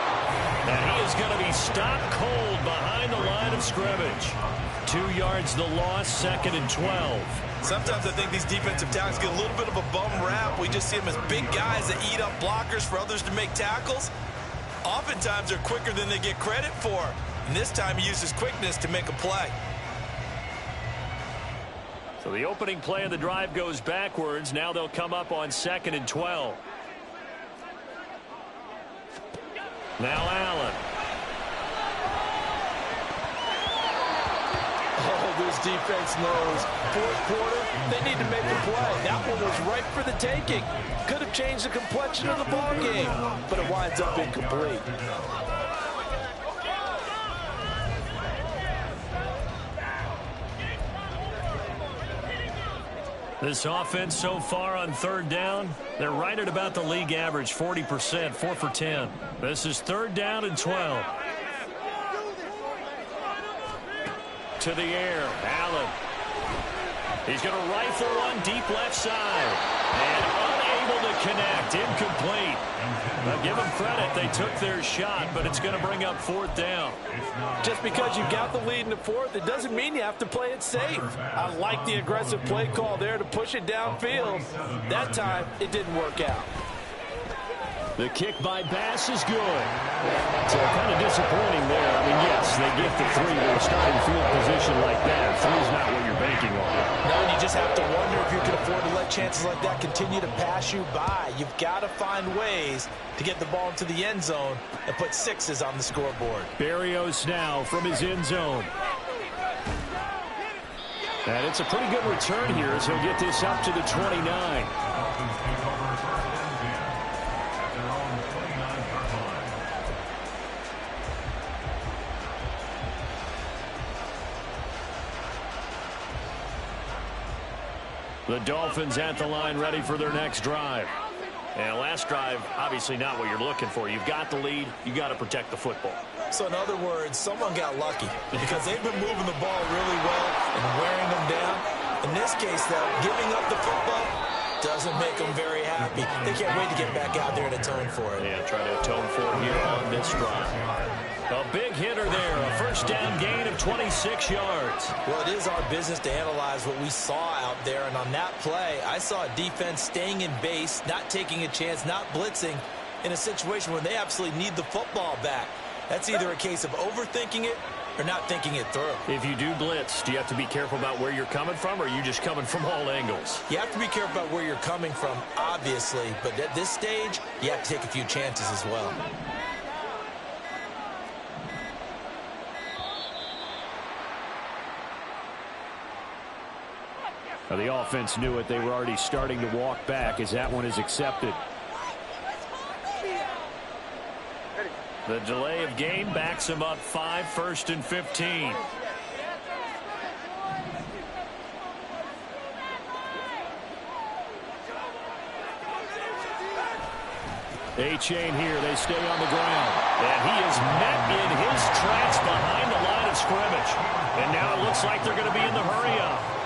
And he is going to be stopped cold behind the line of scrimmage. 2 yards the loss, 2nd and 12. Sometimes I think these defensive tackles get a little bit of a bum rap. We just see them as big guys that eat up blockers for others to make tackles. Oftentimes they're quicker than they get credit for. And this time he uses quickness to make a play. So the opening play of the drive goes backwards. Now they'll come up on 2nd and 12. Now Allen. Oh, this defense knows. 4th quarter, they need to make a play. That one was ripe for the taking. Could have changed the complexion of the ball game, but it winds up incomplete. This offense so far on 3rd down, they're right at about the league average, 40%, 4 for 10. This is 3rd down and 12. To the air, Allen. He's going to rifle one deep left side. And unable to connect, incomplete. Now give them credit, they took their shot, but it's going to bring up 4th down. Just because you've got the lead in the 4th, it doesn't mean you have to play it safe. I like the aggressive play call there to push it downfield. That time, it didn't work out. The kick by Bass is good. So kind of disappointing there. I mean, yes, they get the 3 with a starting field position like that. 3's not what you're banking on. Now, when you just have to wonder if you can afford to let chances like that continue to pass you by. You've got to find ways to get the ball into the end zone and put sixes on the scoreboard. Berrios now from his end zone. And it's a pretty good return here as he'll get this up to the 29. Dolphins take over first and 10 at their own 29-yard line. The Dolphins at the line, ready for their next drive. And last drive, obviously not what you're looking for. You've got the lead. You got to protect the football. So in other words, someone got lucky because they've been moving the ball really well and wearing them down. In this case, though, giving up the football doesn't make them very happy. They can't wait to get back out there and atone for it. Yeah, try to atone for it here on this drive. A big hitter there, a first down gain of 26 yards. Well, it is our business to analyze what we saw out there, and on that play, I saw a defense staying in base, not taking a chance, not blitzing in a situation where they absolutely need the football back. That's either a case of overthinking it or not thinking it through. If you do blitz, do you have to be careful about where you're coming from, or are you just coming from all angles? You have to be careful about where you're coming from, obviously, but at this stage, you have to take a few chances as well. Now, the offense knew it. They were already starting to walk back as that one is accepted. The delay of game backs him up 5, 1st and 15. A-chain here. They stay on the ground. And he is met in his tracks behind the line of scrimmage. And now it looks like they're going to be in the hurry-up.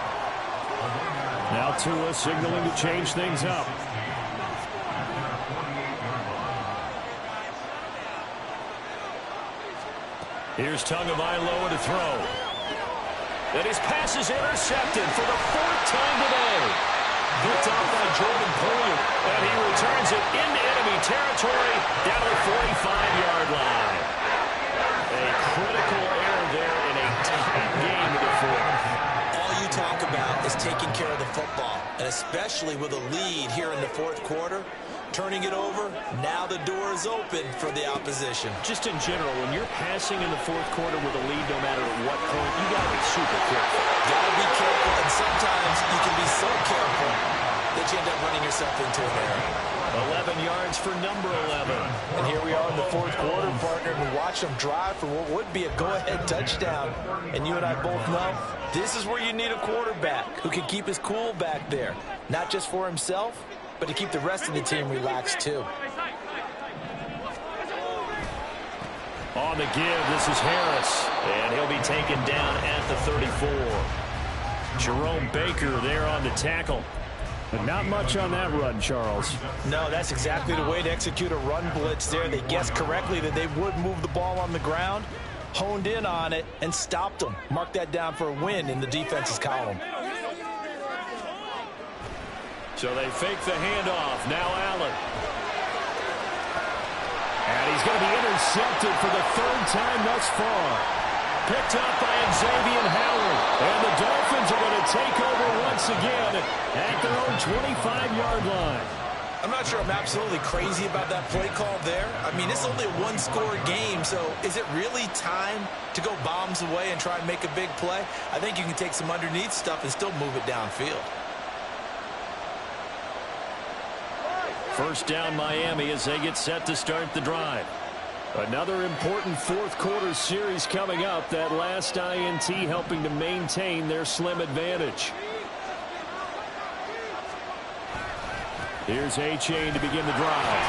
Now Tua signaling to change things up. Here's Tagovailoa to throw. And his pass is intercepted for the 4th time today. Picked off by Jordan Poole. And he returns it into enemy territory down to the 45-yard line. A critical error there in a tight game in the 4th. All you talk about is taking care of the football, and especially with a lead here in the 4th quarter. Turning it over, now the door is open for the opposition. Just in general, when you're passing in the 4th quarter with a lead, no matter at what point, you got to be super careful. Got to be careful, and sometimes you can be so careful that you end up running yourself into an error. 11 yards for number 11. And here we are in the 4th quarter, partner, and watch them drive for what would be a go-ahead touchdown. And you and I both know this is where you need a quarterback who can keep his cool back there, not just for himself, but to keep the rest of the team relaxed, too. On the give, this is Harris. And he'll be taken down at the 34. Jerome Baker there on the tackle. But not much on that run, Charles. No, that's exactly the way to execute a run blitz there. They guessed correctly that they would move the ball on the ground, honed in on it, and stopped them. Mark that down for a win in the defense's column. So they fake the handoff. Now Allen. And he's going to be intercepted for the 3rd time thus far. Picked up by Xavier Howard. And the Dolphins are going to take over once again at their own 25-yard line. I'm not sure I'm absolutely crazy about that play call there. I mean, it's only a one-score game, so is it really time to go bombs away and try and make a big play? I think you can take some underneath stuff and still move it downfield. First down Miami as they get set to start the drive. Another important 4th quarter series coming up. That last INT helping to maintain their slim advantage. Here's A-chain to begin the drive.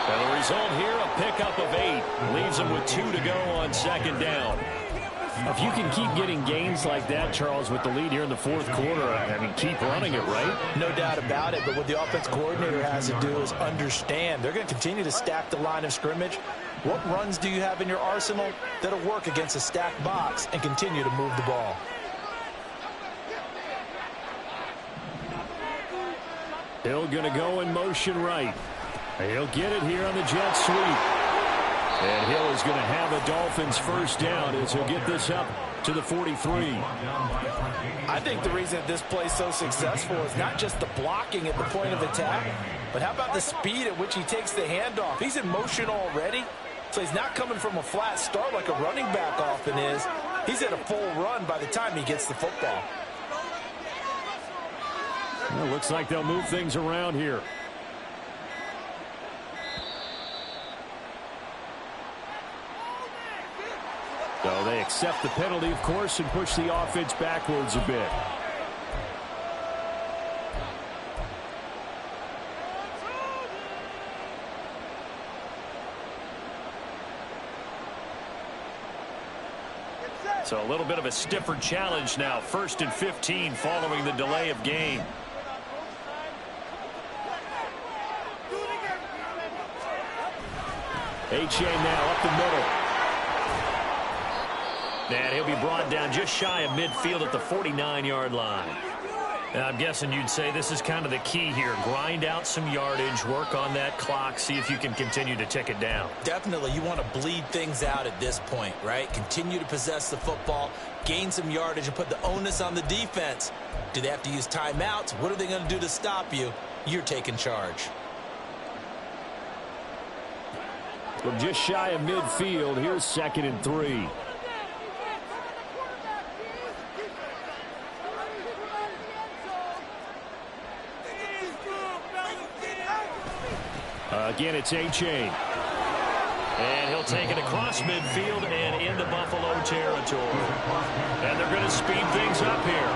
And the result here, a pickup of 8. Leaves them with 2 to go on 2nd down. If you can keep getting gains like that, Charles, with the lead here in the 4th quarter, I mean, keep running it, right? No doubt about it, but what the offense coordinator has to do is understand. They're going to continue to stack the line of scrimmage. What runs do you have in your arsenal that'll work against a stacked box and continue to move the ball? Hill going to go in motion right. He'll get it here on the jet sweep. And Hill is going to have a Dolphins first down as he'll get this up to the 43. I think the reason this play is so successful is not just the blocking at the point of attack, but how about the speed at which he takes the handoff? He's in motion already, so he's not coming from a flat start like a running back often is. He's at a full run by the time he gets the football. Well, looks like they'll move things around here. So they accept the penalty, of course, and push the offense backwards a bit. So a little bit of a stiffer challenge now. 1st and 15 following the delay of game. H.A. now up the middle. And he'll be brought down just shy of midfield at the 49-yard line. And I'm guessing you'd say this is kind of the key here. Grind out some yardage, work on that clock, see if you can continue to tick it down. Definitely, you want to bleed things out at this point, right? Continue to possess the football, gain some yardage, and put the onus on the defense. Do they have to use timeouts? What are they going to do to stop you? You're taking charge. From just shy of midfield, here's 2nd and 3. Again, it's H.A. And he'll take it across midfield and into Buffalo territory. And they're going to speed things up here.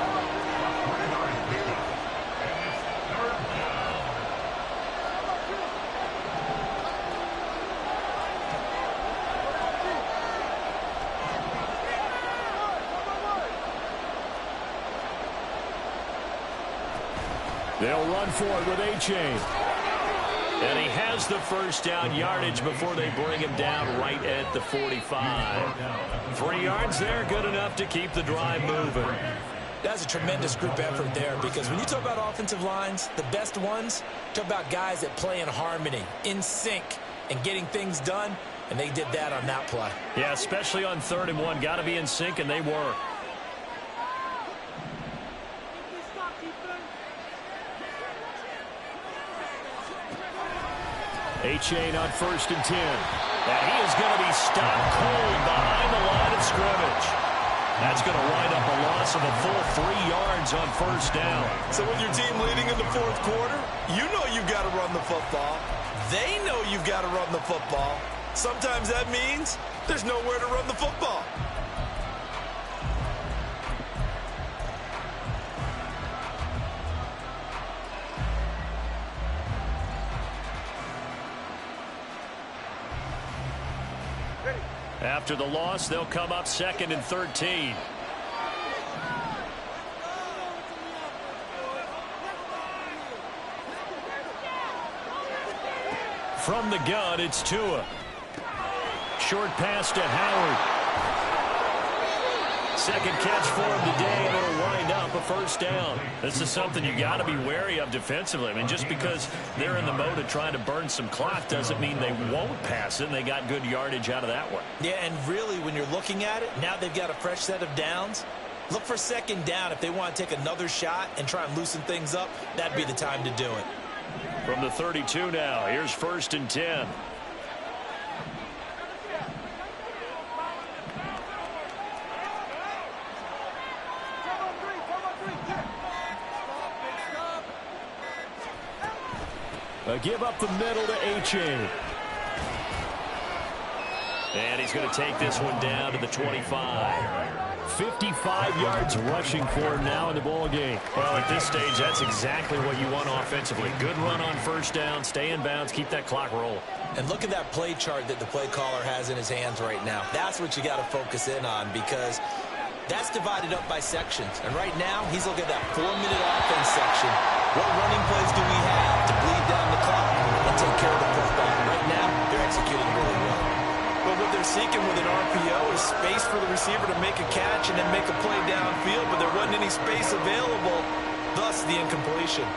They'll run for it with H.A. And he has the first down yardage before they bring him down right at the 45. 3 yards there, good enough to keep the drive moving. That's a tremendous group effort there, because when you talk about offensive lines, the best ones, talk about guys that play in harmony, in sync, and getting things done, and they did that on that play. Yeah, especially on 3rd and 1. Got to be in sync, and they were. H.A. on 1st and 10. And he is going to be stopped cold behind the line of scrimmage. That's going to wind up a loss of a full 3 yards on 1st down. So with your team leading in the 4th quarter, you know you've got to run the football. They know you've got to run the football. Sometimes that means there's nowhere to run the football. After the loss, they'll come up 2nd and 13. From the gun, it's Tua. Short pass to Howard. 2nd catch for him today, and it'll wind up a 1st down. This is something you got to be wary of defensively. I mean, just because they're in the mode of trying to burn some clock doesn't mean they won't pass it, and they got good yardage out of that one. Yeah, and really, when you're looking at it, now they've got a fresh set of downs. Look for 2nd down. If they want to take another shot and try and loosen things up, that'd be the time to do it. From the 32 now, here's 1st and 10. Give up the middle to H.A. And he's going to take this one down to the 25. 55 yards rushing for him now in the ball game. Well, at this stage, that's exactly what you want offensively. Good run on 1st down, stay in bounds, keep that clock rolling. And look at that play chart that the play caller has in his hands right now. That's what you got to focus in on, because that's divided up by sections. And right now, he's looking at that 4-minute offense section. What running plays do we have to bleed down the clock and take care of the football? Right now, they're executing really well. But what they're seeking with an RPO is space for the receiver to make a catch and then make a play downfield, but there wasn't any space available, thus the incompletion.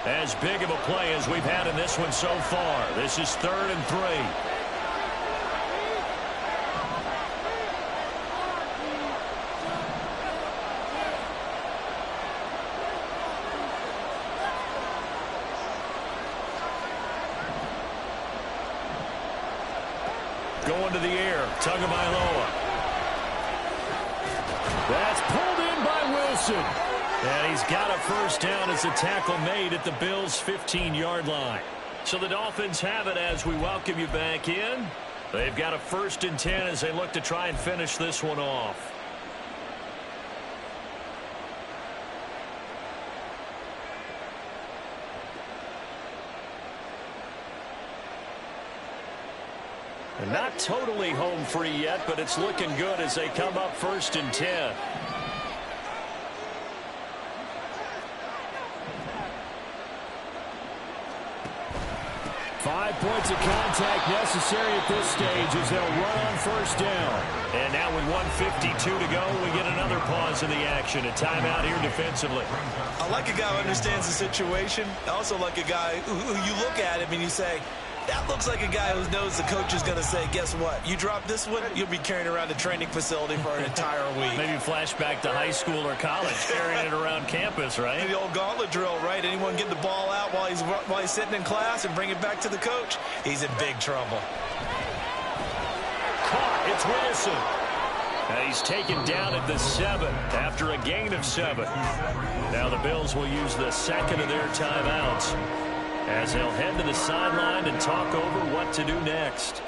As big of a play as we've had in this one so far. This is 3rd and 3. Going to the air. Tagovailoa. That's pulled in by Wilson. And he's got a first down as a tackle made at the Bills' 15-yard line. So the Dolphins have it as we welcome you back in. They've got a 1st and 10 as they look to try and finish this one off. And not totally home free yet, but it's looking good as they come up 1st and 10. Five points of contact necessary at this stage as they'll run on 1st down. And now with 1:52 to go, we get another pause in the action. A timeout here defensively. I like a guy who understands the situation. I also like a guy who you look at him and you say, that looks like a guy who knows the coach is going to say, guess what? You drop this one, you'll be carrying around the training facility for an entire week. Maybe flashback to high school or college, carrying it around campus, right? The old gauntlet drill, right? Anyone get the ball out while he's sitting in class and bring it back to the coach? He's in big trouble. Caught. It's Wilson. And he's taken down at the 7 after a gain of 7. Now the Bills will use the 2nd of their timeouts as they'll head to the sideline and talk over what to do next.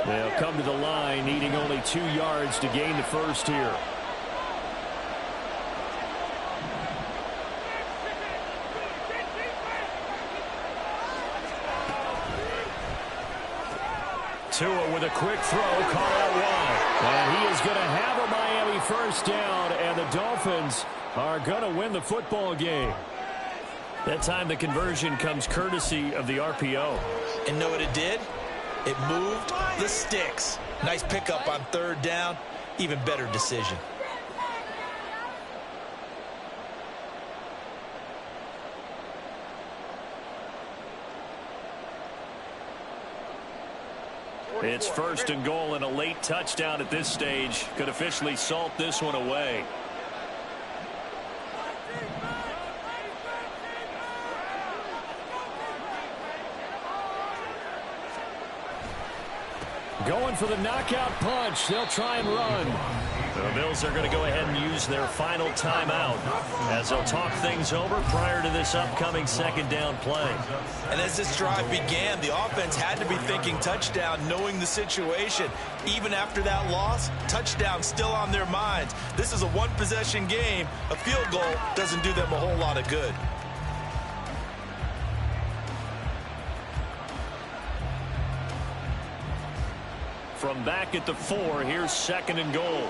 They'll come to the line needing only 2 yards to gain the 1st here. Tua with a quick throw, caught out wide. And he is going to have a Miami 1st down, and the Dolphins are going to win the football game. That time the conversion comes courtesy of the RPO. And know what it did? It moved the sticks. Nice pickup on 3rd down. Even better decision. It's 1st and goal, and a late touchdown at this stage could officially salt this one away. Going for the knockout punch. They'll try and run. The Bills are going to go ahead and use their final timeout as they'll talk things over prior to this upcoming 2nd down play. And as this drive began, the offense had to be thinking touchdown, knowing the situation. Even after that loss, touchdown still on their minds. This is a 1-possession game. A field goal doesn't do them a whole lot of good. From back at the 4, here's 2nd and goal.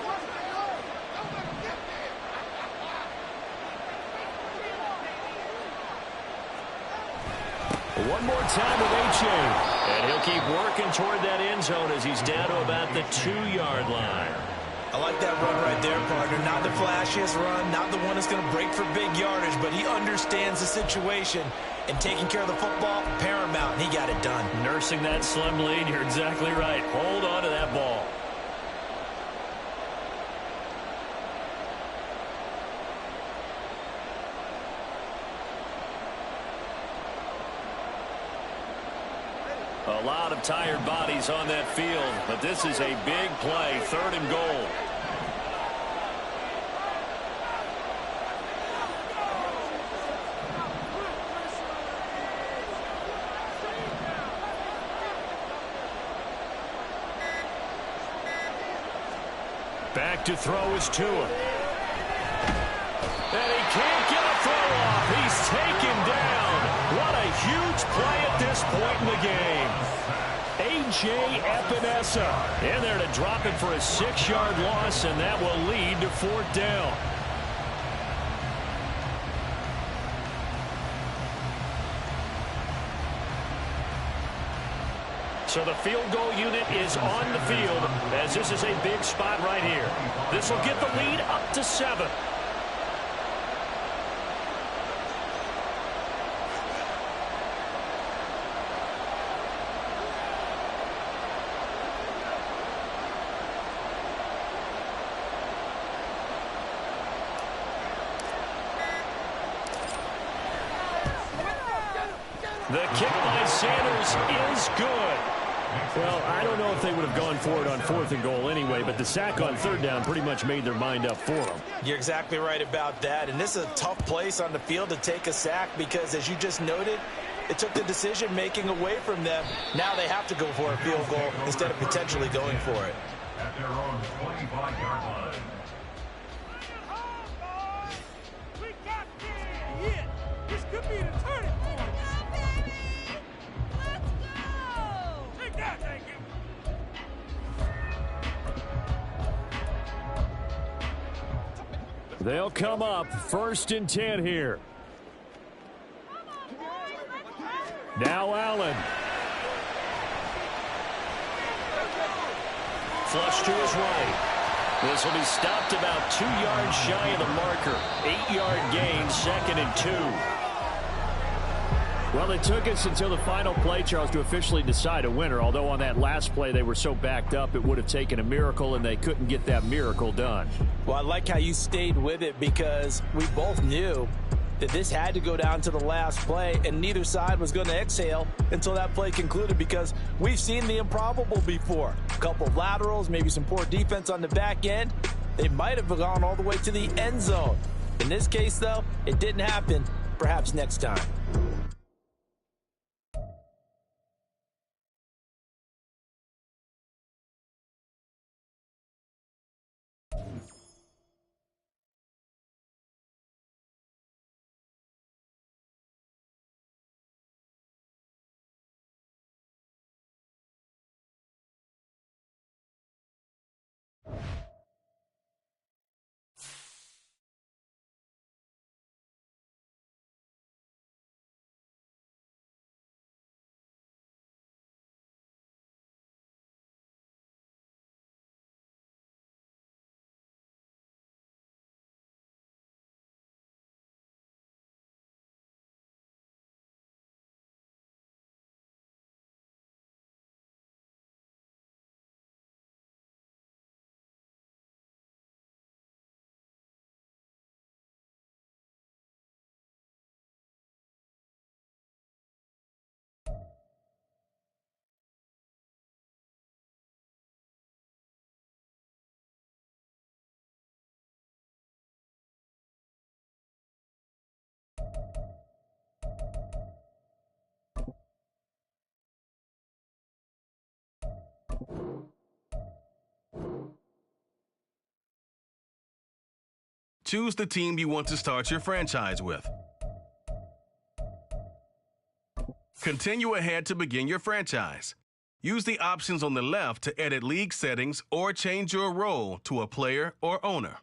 One more time with H.A. And he'll keep working toward that end zone as he's down to about the 2-yard line. I like that run right there, partner. Not the flashiest run, not the one that's going to break for big yardage, but he understands the situation, and taking care of the football, paramount, and he got it done. Nursing that slim lead, you're exactly right. Hold on to that ball. A lot of tired bodies on that field, but this is a big play, 3rd and goal. Back to throw is Tua. And he can't get a throw off. He's taken down. What a huge play at this point in the game. A.J. Epinesa In there to drop it for a 6-yard loss, and that will lead to 4th down. So the field goal unit is on the field as this is a big spot right here. This will get the lead up to 7. The kick by Sanders is good. Well, I don't know if they would have gone for it on 4th and goal anyway, but the sack on 3rd down pretty much made their mind up for them. You're exactly right about that, and this is a tough place on the field to take a sack because, as you just noted, it took the decision-making away from them. Now they have to go for a field goal instead of potentially going for it. At their own 25-yard line. This could be the turning point. Thank you. They'll come up 1st and 10 here. Now Allen. Flush to his right. This will be stopped about 2 yards shy of the marker. 8-yard gain, 2nd and 2. Well, it took us until the final play, Charles, to officially decide a winner, although on that last play they were so backed up it would have taken a miracle, and they couldn't get that miracle done. Well, I like how you stayed with it because we both knew that this had to go down to the last play, and neither side was going to exhale until that play concluded because we've seen the improbable before. A couple of laterals, maybe some poor defense on the back end. They might have gone all the way to the end zone. In this case, though, it didn't happen. Perhaps next time. Choose the team you want to start your franchise with. Continue ahead to begin your franchise. Use the options on the left to edit league settings or change your role to a player or owner.